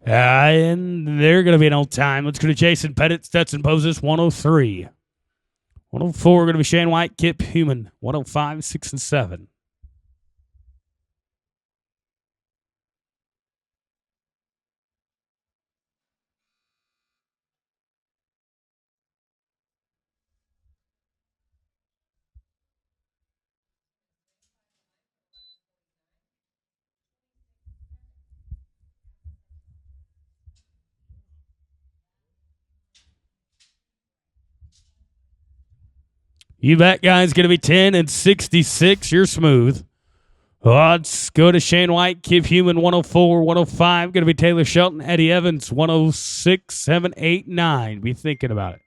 And they're going to be an old time. Let's go to Jason Pettit, Stetson Poses, 103. 104, going to be Shane White, Kip Human, 105, 6, and 7. You bet, guys. Going to be 10 and 66. You're smooth. Let's go to Shane White, Kip Human, 104, 105. Going to be Taylor Shelton, Eddie Evans, 106, 7, 8, 9. Be thinking about it.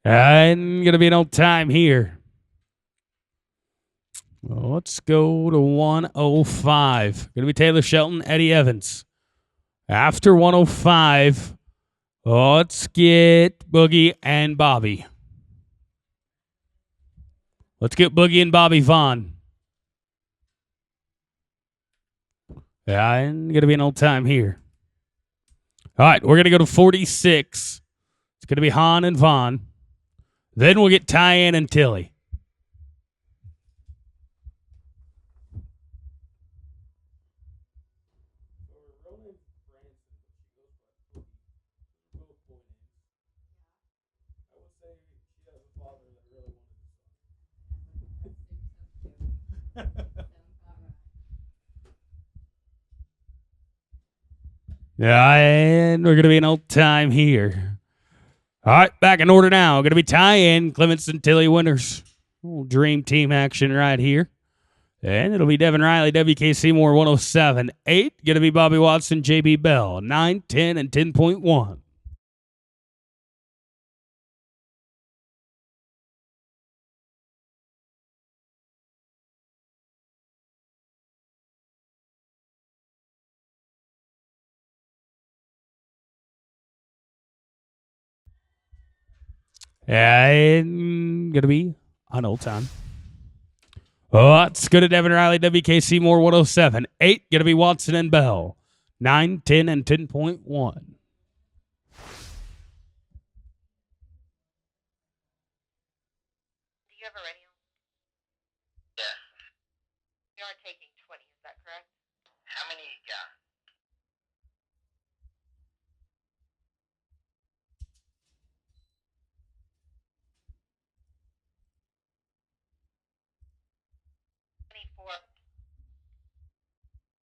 And going to be an old time here. Let's go to 105. Going to be Taylor Shelton, Eddie Evans. After 105, let's get Boogie and Bobby. Let's get Boogie and Bobby Vaughn. And going to be an old time here. All right, we're going to go to 46. It's going to be Hahn and Vaughn. Then we'll get Tyann and Tilly. Yeah, and we're going to be an old time here. All right, back in order now. Going to be Tyann, Clements, and Tilly winners. Little dream team action right here. And it'll be Devin Riley, WK Seymour, 107. 8, going to be Bobby Watson, JB Bell, 9, 10, and 10.1. And going to be on old time. Let's go to Devin Riley, WK Seymour, 107. 8, going to be Watson and Bell, 9, 10, and 10.1. Do you have a radio? Yeah. You are taking 20, is that correct? How many you got?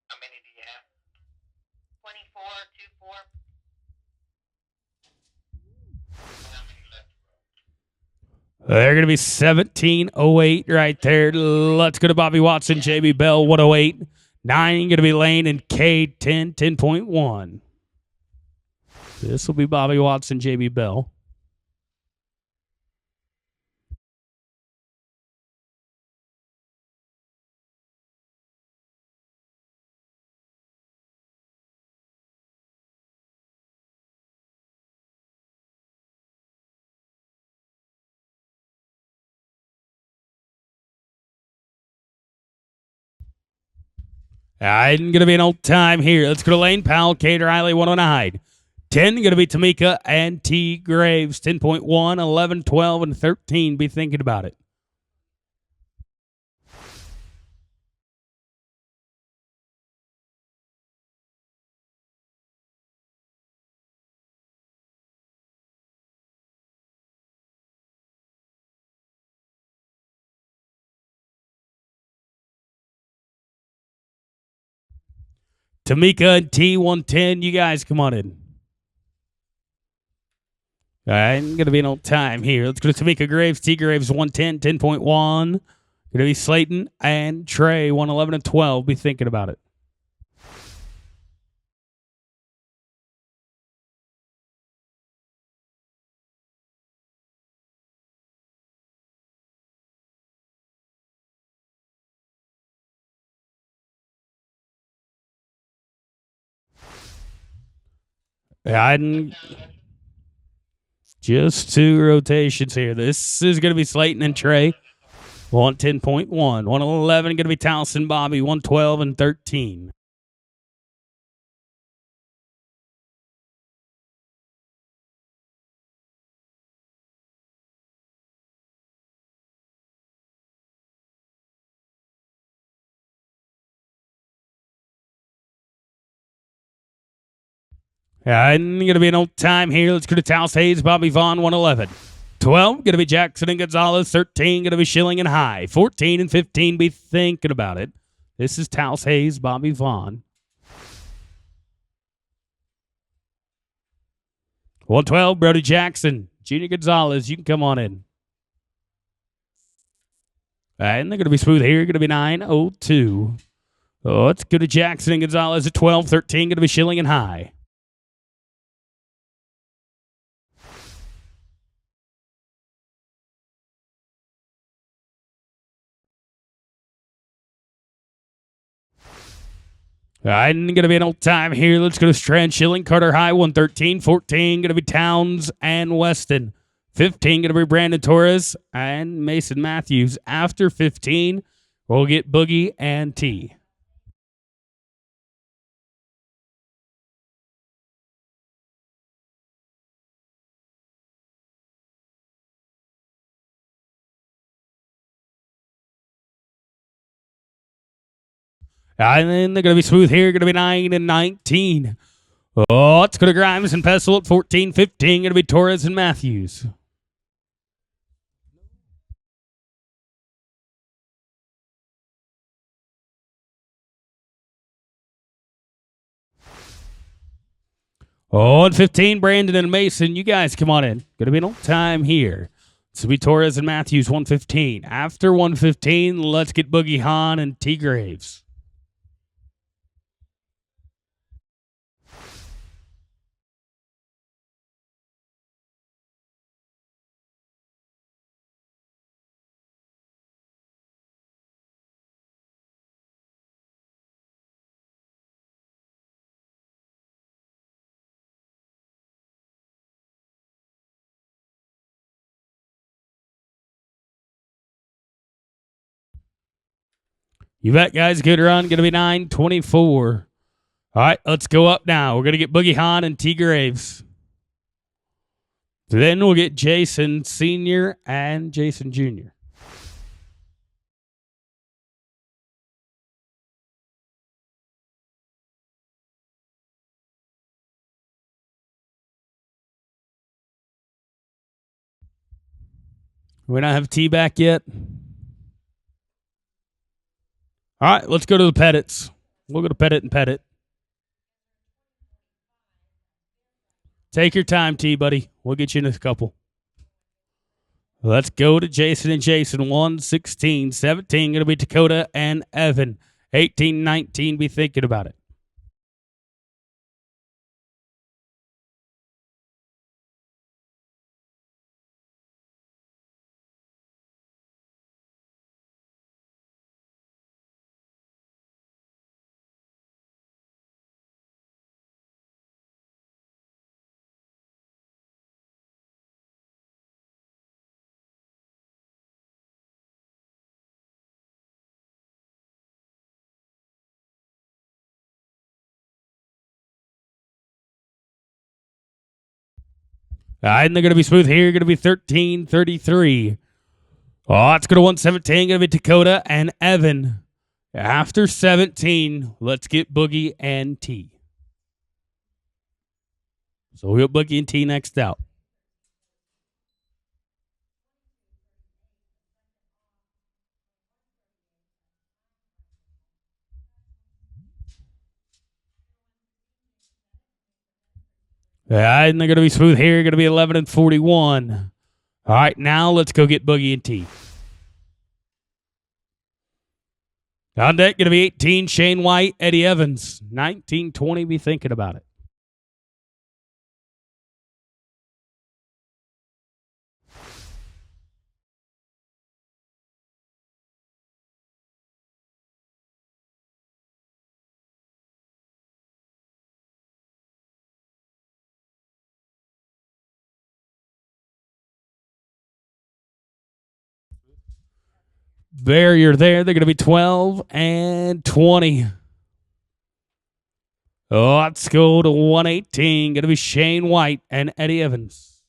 How many do you have? 24, 24. How many left? They're going to be 17.08 right there. Let's go to Bobby Watson, JB Bell, 108. 9 going to be Lane and K, 10, 10.1. This will be Bobby Watson, JB Bell. Going to be an old time here. Let's go to Lane Powell, Kate Riley, 109. 10 going to be Tamika and T. Graves, 10.1, 11, 12, and 13. Be thinking about it. Tamika and T, 110. You guys come on in. All right, going to be an old time here. Let's go to Tamika Graves, T. Graves, 110, 10.1. Going to be Slayton and Trey, 111 and 12. Be thinking about it. Just 2 rotations here. This is going to be Slayton and Trey. 110.1. 111 going to be Towson Bobby. 112 and 13. And going to be an old time here. Let's go to Taos Hayes, Bobby Vaughn, 111. 12 going to be Jackson and Gonzalez. 13 going to be Schilling and High. 14 and 15. Be thinking about it. This is Taos Hayes, Bobby Vaughn. 112, Brody Jackson. Junior Gonzalez, you can come on in. And they're going to be smooth here. Going to be 902. Oh, it's good to Jackson and Gonzalez at 12. 13 going to be Schilling and High. All right, and going to be an old time here. Let's go to Strand, Schilling, Carter High, 113. 14 going to be Towns and Weston. 15 going to be Brandon Torres and Mason Matthews. After 15, we'll get Boogie and T. And then they're going to be smooth here. Going to be 9 and 19. Oh, it's going to Grimes and Pestle at 14. 15 going to be Torres and Matthews. Oh, and 15, Brandon and Mason. You guys come on in. Going to be an old time here. This will be Torres and Matthews, 115. After 115, let's get Boogie Hahn and T. Graves. You bet, guys. Good run. Going to be 924. All right, let's go up now. We're going to get Boogie Hahn and T. Graves. Then we'll get Jason Sr. and Jason Jr. We don't have T back yet. All right, let's go to the Pettits. We'll go to Pettit and Pettit. Take your time, T, buddy. We'll get you in a couple. Let's go to Jason and Jason. 116, 17 going to be Dakota and Evan. 18, 19, be thinking about it. And they're going to be smooth here. Going to be 13-33. Oh, it's going to 117. Going to be Dakota and Evan. After 17, let's get Boogie and T. So we'll Boogie and T next out. And they're going to be smooth here. Going to be 11-41. All right, now let's go get Boogie and T. On deck, going to be 18, Shane White, Eddie Evans. 19-20, be thinking about it. Barrier there. They're going to be 12-20. Oh, let's go to 118. Going to be Shane White and Eddie Evans.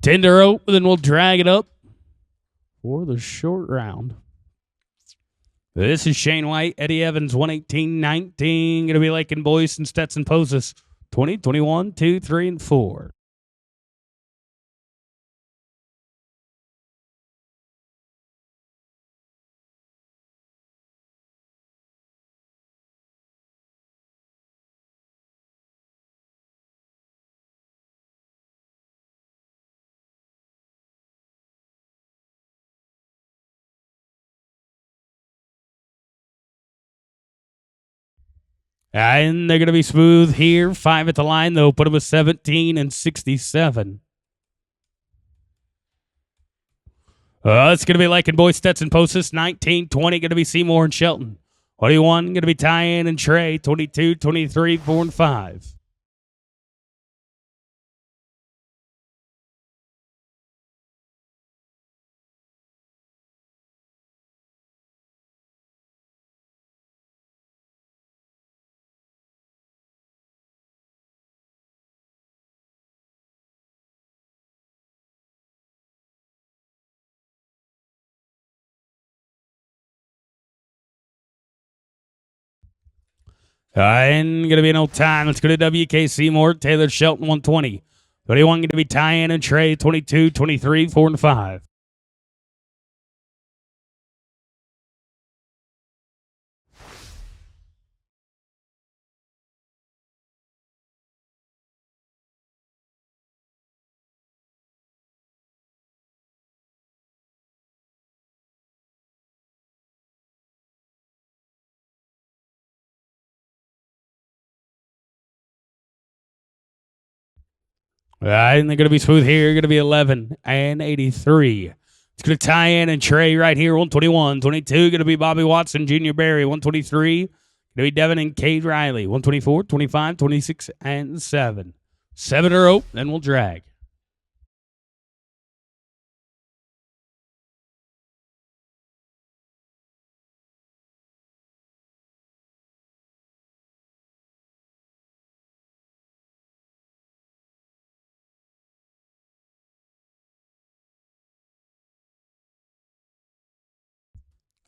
Tender rope, then we'll drag it up for the short round. This is Shane White, Eddie Evans, 118-19. Going to be Lakin Boyce and Stetson Poses, 20, 21, 2, 3, and 4. And they're going to be smooth here. 5 at the line, though. Put them with 17-67. It's going to be Lakin Boyce, Stetson Poses, 19-20. Going to be Seymour and Shelton. 21, going to be Tyann and Trey, 22, 23, 4, and 5. And going to be an old time. Let's go to WK Seymour, Taylor Shelton, 120. 21 going to be Tyann and Trey, 22, 23, 4, and 5. And they're going to be smooth here. Going to be 11-83. It's going to Tyann and Trey right here, 121. 22 going to be Bobby Watson, Junior Barry, 123. Going to be Devin and Cade Riley, 124, 25, 26, and 7. 7 or rope, then we'll drag.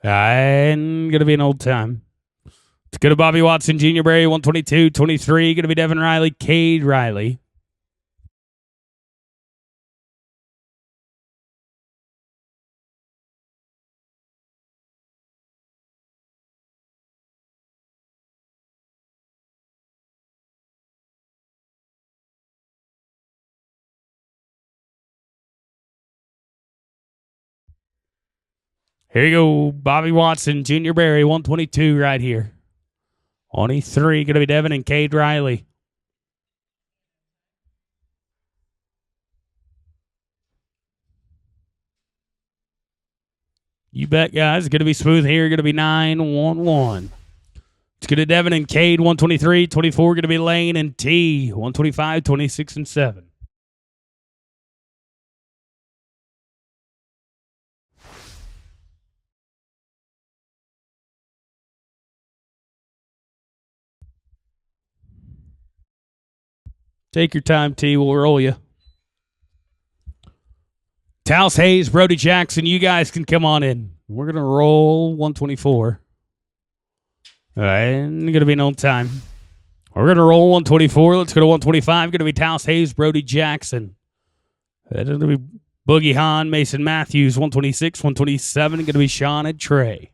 And going to be an old time. It's going to Bobby Watson, Junior Barry, 122, 23. Going to be Devin Riley, Cade Riley. Here you go, Bobby Watson, Junior Barry, 122 right here. 23 going to be Devin and Cade Riley. You bet, guys. Going to be smooth here. Going to be 9-1-1. It's going to Devin and Cade, 123. 24 going to be Lane and T, 125, 26, and 7. Take your time, T. We'll roll you. Taos Hayes, Brody Jackson, you guys can come on in. We're going to roll 124. And going to be no time. We're going to roll 124. Let's go to 125. Going to be Taos Hayes, Brody Jackson. That's going to be Boogie Hahn, Mason Matthews, 126, 127. Going to be Sean and Trey.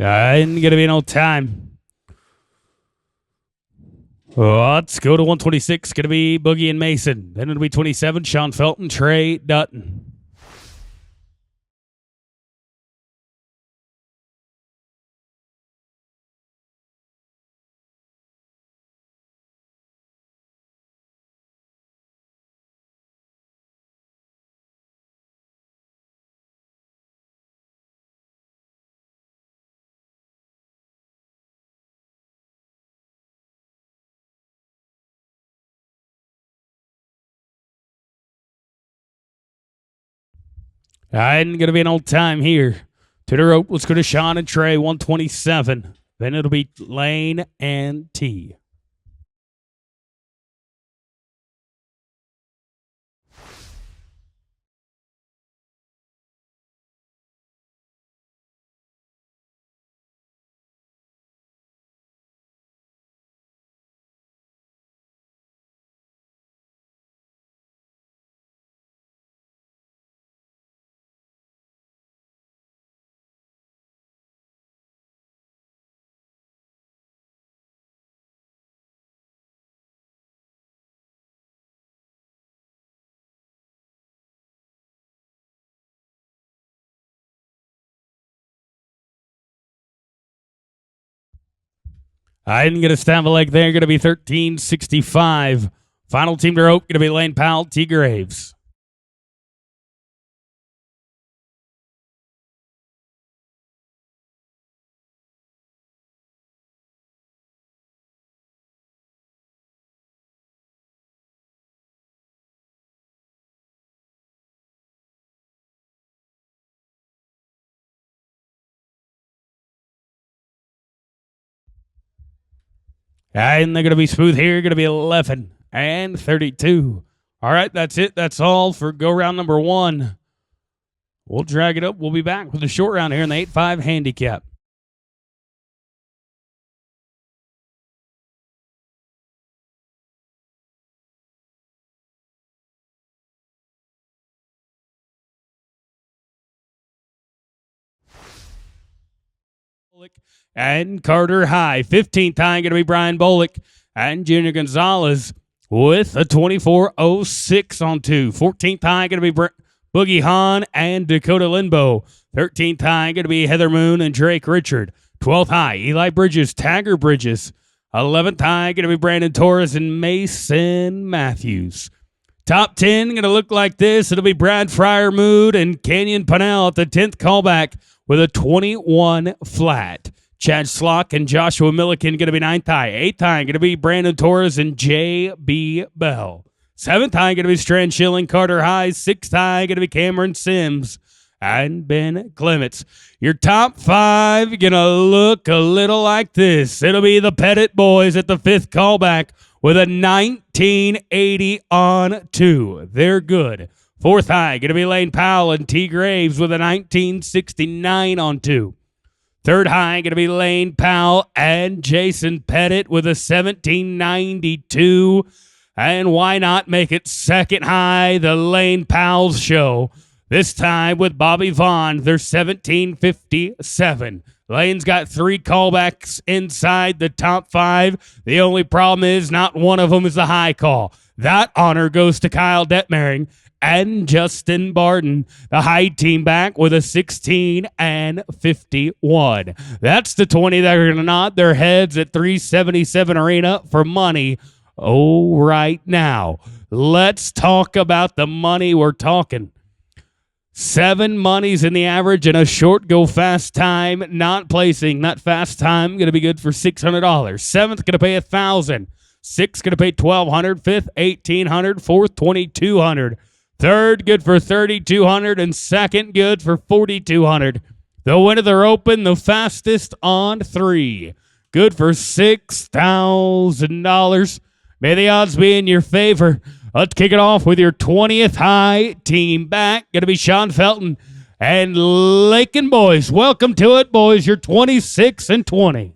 And going to be no time. Let's go to 126. Going to be Boogie and Mason. Then it'll be 27. Sean Felton, Trey Dutton. And going to be an old time here. To the rope, let's go to Sean and Trey, 127. Then it'll be Lane and T. I didn't get a stab a leg there. Going to be 1365. Final team to rope. Going to be Lane Powell, T. Graves. And they're going to be smooth here. Going to be 11 and 32. All right, that's it. That's all for go round number one. We'll drag it up. We'll be back with the short round here in the 8-5 handicap. And Carter High. 15th high going to be Brian Bullock and Junior Gonzalez with a 24.06 on 2. 14th high going to be Boogie Hahn and Dakota Linbo. 13th high going to be Heather Moon and Drake Richard. 12th high, Eli Bridges, Tagger Bridges. 11th high going to be Brandon Torres and Mason Matthews. Top 10 going to look like this. It'll be Brad Fryermood and Canyon Pannell at the 10th callback with a 21 flat. Chad Slock and Joshua Milliken going to be 9th high. 8th high going to be Brandon Torres and J.B. Bell. 7th high going to be Strand Schilling, Carter High. 6th high going to be Cameron Sims and Ben Clements. Your top 5 going to look a little like this. It'll be the Pettit boys at the 5th callback with a 1980 on 2. They're good. 4th high going to be Lane Powell and T. Graves with a 1969 on 2. 3rd high going to be Lane Powell and Jason Pettit with a 1792. And why not make it 2nd high, the Lane Powell's show. This time with Bobby Vaughn, they're 1757. Lane's got 3 callbacks inside the top 5. The only problem is not one of them is the high call. That honor goes to Kyle Detmering and Justin Barton, the high team back with a 16 and 51. That's the 20 that are going to nod their heads at 377 Arena for money. Oh, right now. Let's talk about the money we're talking. 7 monies in the average and a short go fast time. Not placing, not fast time. Going to be good for $600. 7th going to pay $1,000. 6th going to pay $1,200. 5th $1,800. 4th $2,200. Third, good for 3,200, and second, good for 4,200. The winner of their open, the fastest on 3. Good for $6,000. May the odds be in your favor. Let's kick it off with your 20th high team back. Going to be Sean Felton and Lakin boys. Welcome to it, boys. You're 26 and 20.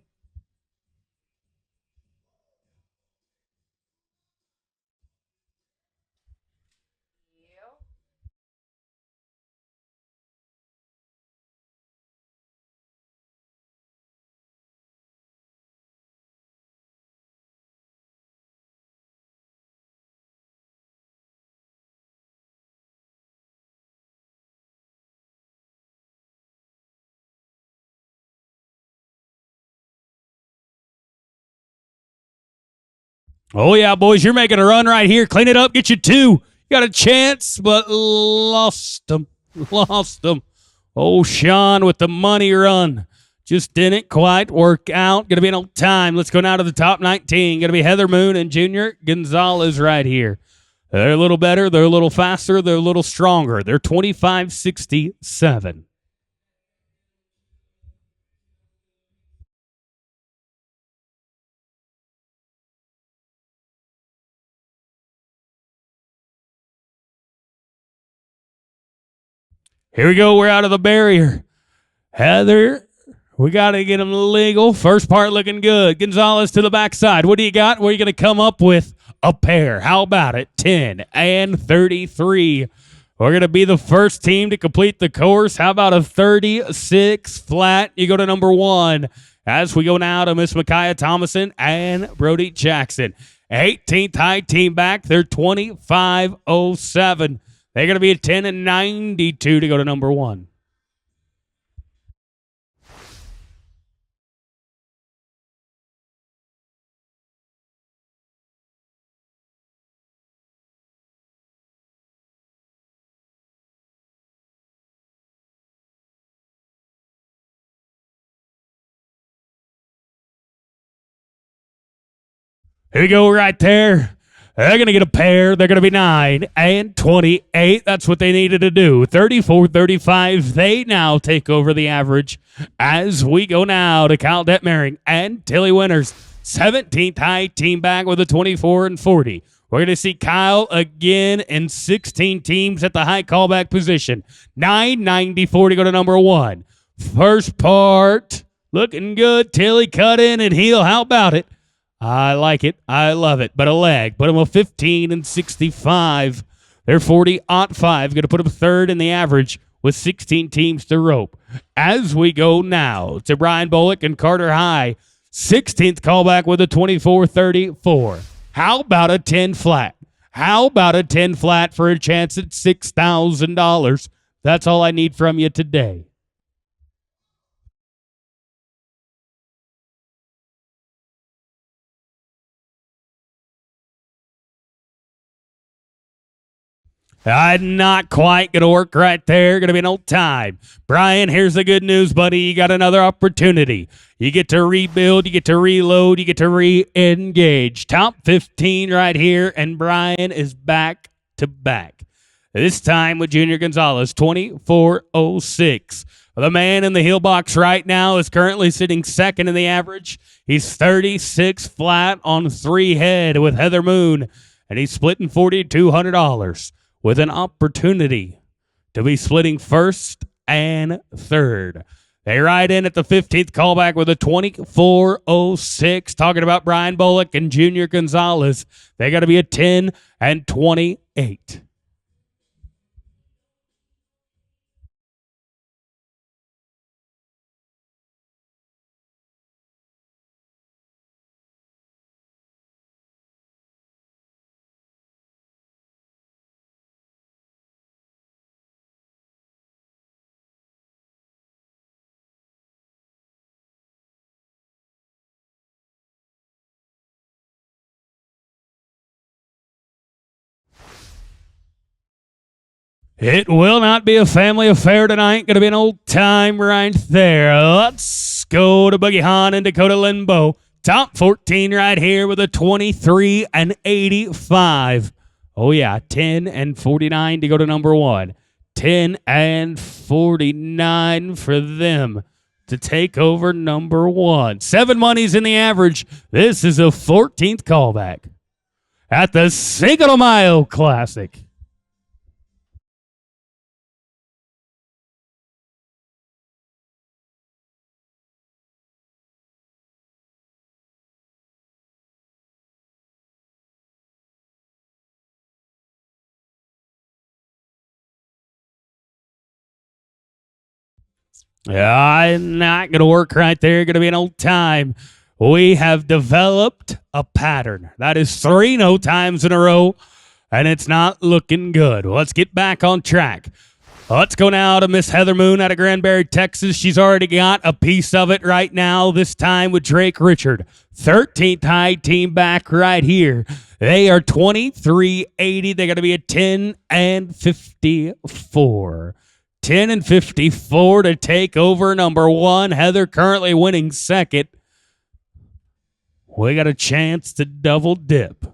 Oh, yeah, boys, you're making a run right here. Clean it up, get you 2. You got a chance, but lost them. Lost them. Oh, Sean with the money run. Just didn't quite work out. Going to be an old time. Let's go now to the top 19. Going to be Heather Moon and Junior Gonzalez right here. They're a little better. They're a little faster. They're a little stronger. They're 25.67. Here we go. We're out of the barrier. Heather, we got to get them legal. First part looking good. Gonzalez to the backside. What do you got? What are you going to come up with? A pair. How about it? 10 and 33. We're going to be the first team to complete the course. How about a 36 flat? You go to number 1. As we go now to Miss Micaiah Thomason and Brody Jackson. 18th high team back. They're 25.07. They're going to be a 10 and 92 to go to number 1. Here we go right there. They're going to get a pair. They're going to be 9 and 28. That's what they needed to do. 34-35. They now take over the average as we go now to Kyle Detmering and Tilly Winters. 17th high team back with a 24 and 40. We're going to see Kyle again in 16 teams at the high callback position. 994 to go to number 1. First part looking good. Tilly cut in and heel. How about it? I like it. I love it. But a leg. Put them a 15 and 65. They're 40.5. Going to put them third in the average with 16 teams to rope. As we go now to Brian Bullock and Carter High. 16th callback with a 24-34. How about a 10 flat? How about a 10 flat for a chance at $6,000? That's all I need from you today. Not quite going to work right there. Going to be an old time. Brian, here's the good news, buddy. You got another opportunity. You get to rebuild. You get to reload. You get to re-engage. Top 15 right here, and Brian is back to back. This time with Junior Gonzalez, 24.06. The man in the heel box right now is currently sitting second in the average. He's 36 flat on 3 head with Heather Moon, and he's splitting $4,200. With an opportunity to be splitting first and third. They ride in at the 15th callback with a 24.06. Talking about Brian Bullock and Junior Gonzalez. They got to be a 10 and 28. It will not be a family affair tonight. Going to be an old time right there. Let's go to Boogie Han and Dakota Limbo. Top 14 right here with a 23 and 85. Oh, yeah, 10 and 49 to go to number 1. 10 and 49 for them to take over number 1. 7 monies in the average. This is a 14th callback at the Cinco de Mayo Classic. Yeah, not going to work right there. Going to be an old time. We have developed a pattern. That is 3 no times in a row, and it's not looking good. Let's get back on track. Let's go now to Miss Heather Moon out of Granbury, Texas. She's already got a piece of it right now, this time with Drake Richard. 13th high team back right here. They are 23.80. They're going to be at 10 and 54. 10 and 54 to take over number 1. Heather currently winning second. We got a chance to double dip.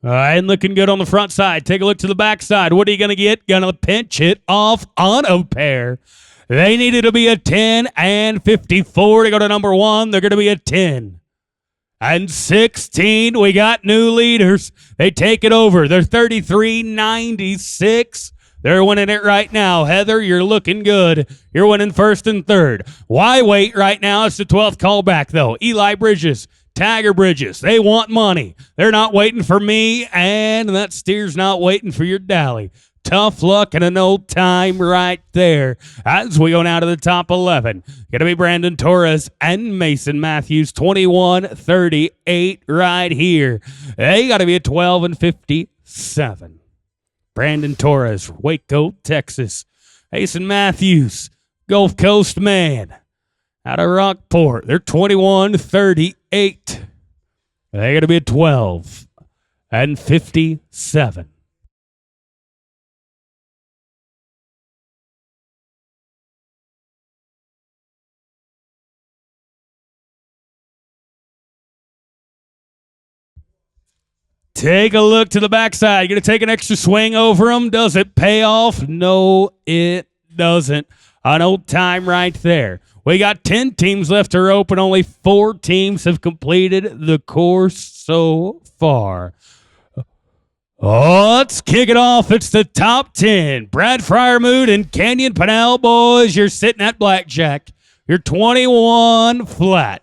All right, and looking good on the front side. Take a look to the back side. What are you going to get? Going to pinch it off on a pair. They needed to be a 10 and 54 to go to number 1. They're going to be a 10 and 16. We got new leaders. They take it over. They're 33.96. They're winning it right now. Heather, you're looking good. You're winning first and third. Why wait right now? It's the 12th callback, though. Eli Bridges, Tiger Bridges, they want money. They're not waiting for me, and that steer's not waiting for your dally. Tough luck and an old time right there. As we go now to the top 11. Going to be Brandon Torres and Mason Matthews, 21-38 right here. They got to be at 12 and 57. Brandon Torres, Waco, Texas. Mason Matthews, Gulf Coast man, out of Rockport. They're 21-38. They're going to be at 12 and 57. Take a look to the backside. You're going to take an extra swing over them. Does it pay off? No, it doesn't. An old time right there. We got 10 teams left to open. Only 4 teams have completed the course so far. Oh, let's kick it off. It's the top 10. Brad Fryermood and Canyon Pinnell, boys, you're sitting at blackjack. You're 21 flat.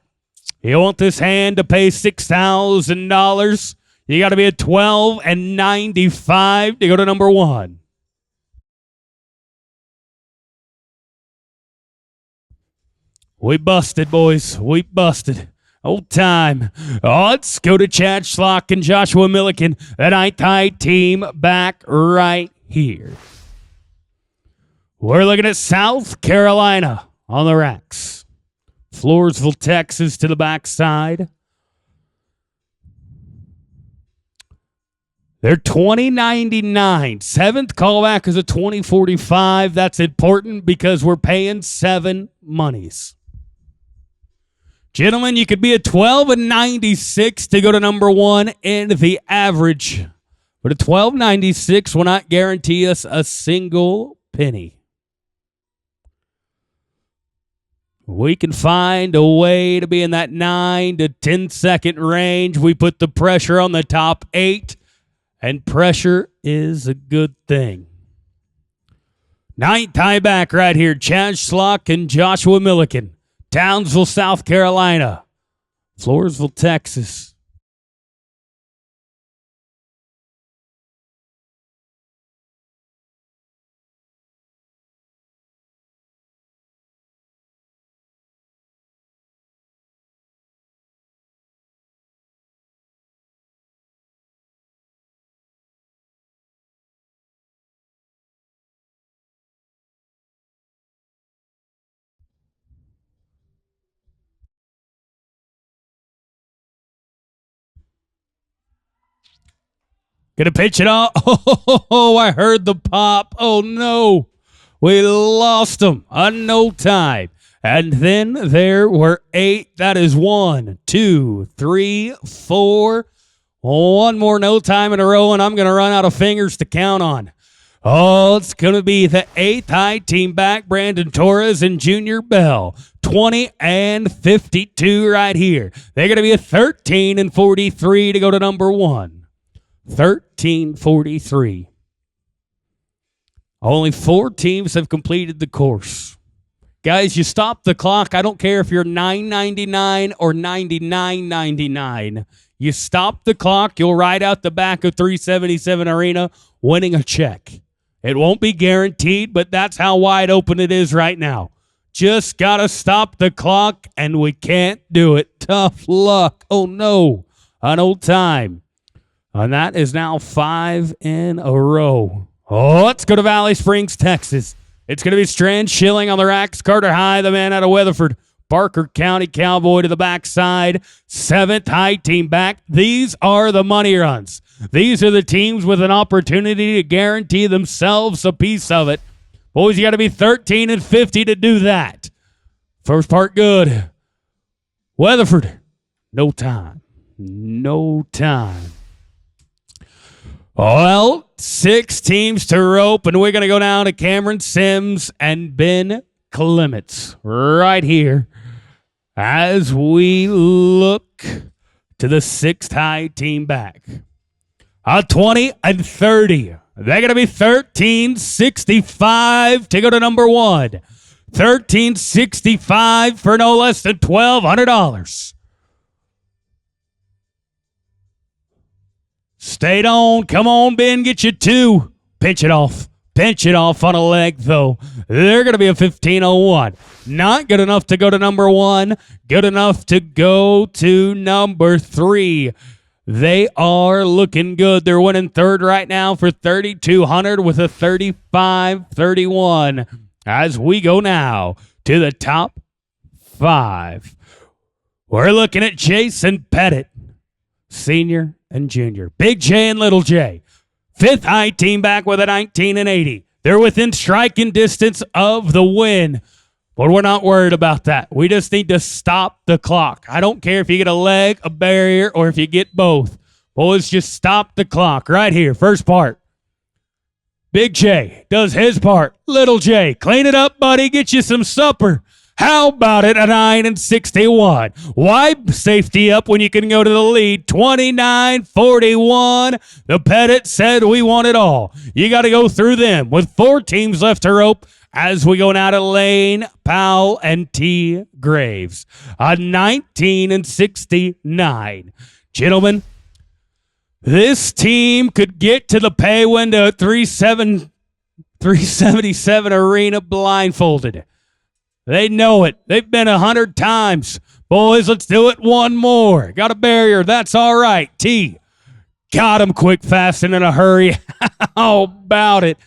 You want this hand to pay $6,000. You got to be at 12 and 95 to go to number 1. We busted, boys. We busted. Old time. Oh, let's go to Chad Schlock and Joshua Milliken. The 9th high team back right here. We're looking at South Carolina on the racks. Floresville, Texas to the backside. They're 20.99. 7th callback is a 20.45. That's important because we're paying 7 monies. Gentlemen, you could be at 12 and 96 to go to number 1 in the average. But a 12.96 will not guarantee us a single penny. We can find a way to be in that 9 to 10 second range. We put the pressure on the top 8. And pressure is a good thing. 9th high back right here. Chad Schlock and Joshua Milliken. Townsville, South Carolina. Floresville, Texas. Gonna pitch it off. Oh, I heard the pop. Oh, no. We lost him on no time. And then there were 8. That is 1, 2, 3, 4. One more no time in a row, and I'm going to run out of fingers to count on. Oh, it's going to be the 8th high team back, Brandon Torres and Junior Bell. 20 and 52 right here. They're going to be a 13 and 43 to go to number 1. 13:43. Only 4 teams have completed the course. Guys, you stop the clock. I don't care if you're $9.99 or $99.99. You stop the clock, you'll ride out the back of 377 Arena winning a check. It won't be guaranteed, but that's how wide open it is right now. Just got to stop the clock, and we can't do it. Tough luck. Oh, no. An old time. And that is now 5 in a row. Oh, let's go to Valley Springs, Texas. It's going to be Strand Schilling on the racks. Carter High, the man out of Weatherford. Barker County Cowboy to the backside. 7th high team back. These are the money runs. These are the teams with an opportunity to guarantee themselves a piece of it. Boys, you got to be 13 and 50 to do that. First part good. Weatherford, no time. No time. Well, 6 teams to rope, and we're going to go down to Cameron Sims and Ben Clements right here as we look to the 6th high team back. 20 and 30. They're going to be 1365 to go to number 1. 1365 for no less than $1,200. Stay on. Come on, Ben. Get you 2. Pinch it off. Pinch it off on a leg, though. They're going to be a 1501. Not good enough to go to number 1. Good enough to go to number 3. They are looking good. They're winning 3rd right now for 3,200 with a 35-31. As we go now to the top 5. We're looking at Jason Pettit, senior and junior. Big J and Little J. 5th high team back with a 19 and 80. They're within striking distance of the win, but we're not worried about that. We just need to stop the clock. I don't care if you get a leg, a barrier, or if you get both. Boys, just stop the clock right here. First part. Big J does his part. Little J, clean it up, buddy. Get you some supper. How about it, a 9 and 61? Why safety up when you can go to the lead? 29-41. The Pettit said we want it all. You got to go through them with 4 teams left to rope as we go now to Lane, Powell, and T. Graves. A 19 and 69. Gentlemen, this team could get to the pay window at 377 Arena blindfolded. They know it. They've been 100 times. Boys, let's do it one more. Got a barrier. That's all right. T. Got him quick, fast, and in a hurry. How about it?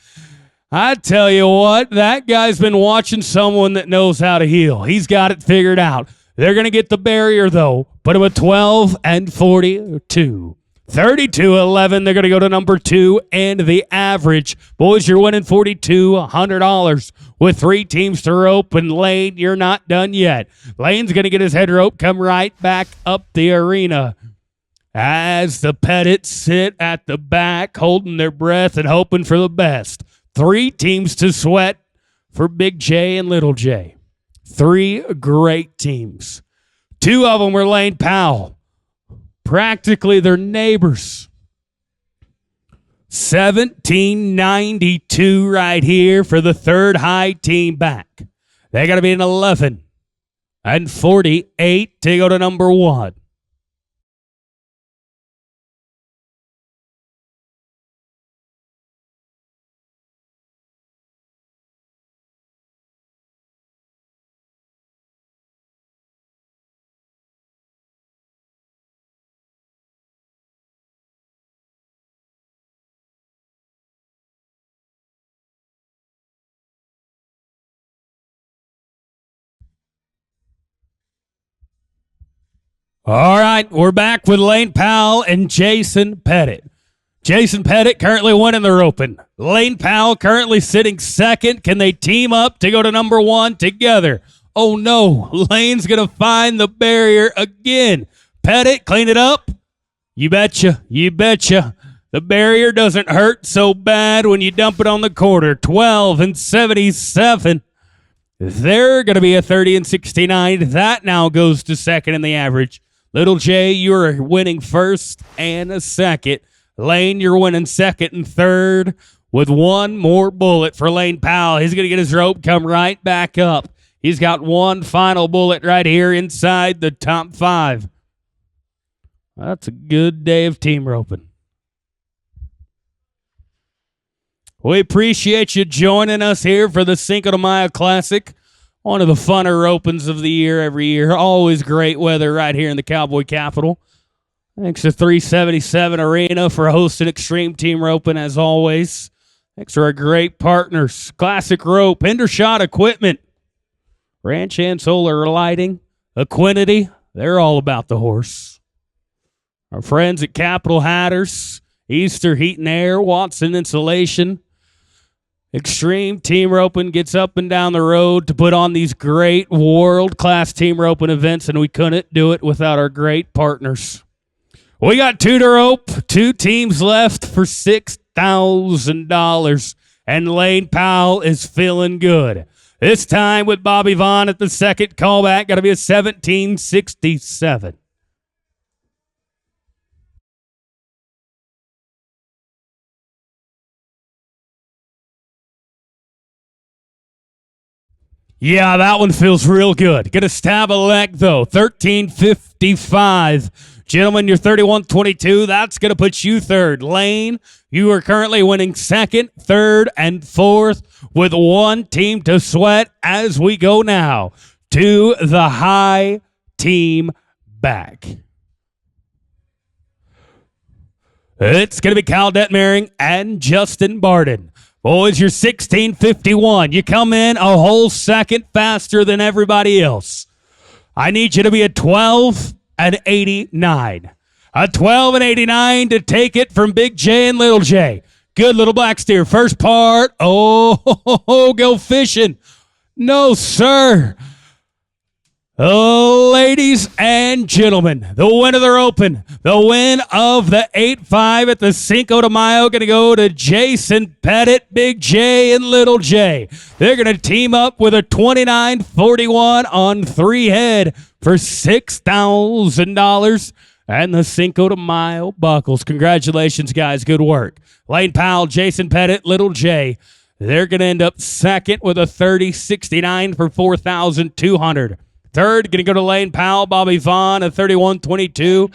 I tell you what, that guy's been watching someone that knows how to heal. He's got it figured out. They're going to get the barrier, though. Put him at 12 and 42. 32-11. They're going to go to number 2 and the average. Boys, you're winning $4,200 with 3 teams to rope. And Lane, you're not done yet. Lane's going to get his head rope, come right back up the arena. As the Pettits sit at the back, holding their breath and hoping for the best. 3 teams to sweat for Big J and Little J. 3 great teams. 2 of them were Lane Powell. Practically their neighbors. 1792 right here for the 3rd high team back. They got to be an 11 and 48 to go to number 1. All right, we're back with Lane Powell and Jason Pettit. Jason Pettit currently winning the roping. Lane Powell currently sitting second. Can they team up to go to number one together? Oh no, Lane's going to find the barrier again. Pettit, clean it up. You betcha, you betcha. The barrier doesn't hurt so bad when you dump it on the quarter. 12 and 77. They're going to be a 30 and 69. That now goes to second in the average. Little J, you're winning first and a second. Lane, you're winning second and third with one more bullet for Lane Powell. He's going to get his rope, come right back up. He's got one final bullet right here inside the top five. That's a good day of team roping. We appreciate you joining us here for the Cinco de Mayo Classic. One of the funner ropings of the year every year. Always great weather right here in the Cowboy Capital. Thanks to 377 Arena for hosting Extreme Team Roping as always. Thanks to our great partners, Classic Rope, Hendershot Equipment, Ranch and Solar Lighting, Equinity. They're all about the horse. Our friends at Capital Hatters, Easter Heat and Air, Watson Insulation. Extreme Team Roping gets up and down the road to put on these great world-class team roping events, and we couldn't do it without our great partners. We got two to rope, 2 teams left for $6,000, and Lane Powell is feeling good. This time with Bobby Vaughn at the second callback, got to be a 1767. Yeah, that one feels real good. Gonna stab a leg, though. 13:55. Gentlemen, you're 31:22. That's going to put you third. Lane, you are currently winning second, third, and fourth with one team to sweat as we go now to the high team back. It's going to be Kyle Detmering and Justin Barden. Boys, you're 16:51. You come in a whole second faster than everybody else. I need you to be a 12 and 89. A 12 and 89 to take it from Big J and Little J. Good little black steer. First part. Oh, go fishing. No, sir. Ladies and gentlemen, the win of the Open, the win of the 8-5 at the Cinco de Mayo, going to go to Jason Pettit, Big J, and Little J. They're going to team up with a 29-41 on 3 head for $6,000 and the Cinco de Mayo buckles. Congratulations, guys. Good work. Lane Powell, Jason Pettit, Little J. They're going to end up second with a 30-69 for $4,200. Third, going to go to Lane Powell, Bobby Vaughn, a 31-22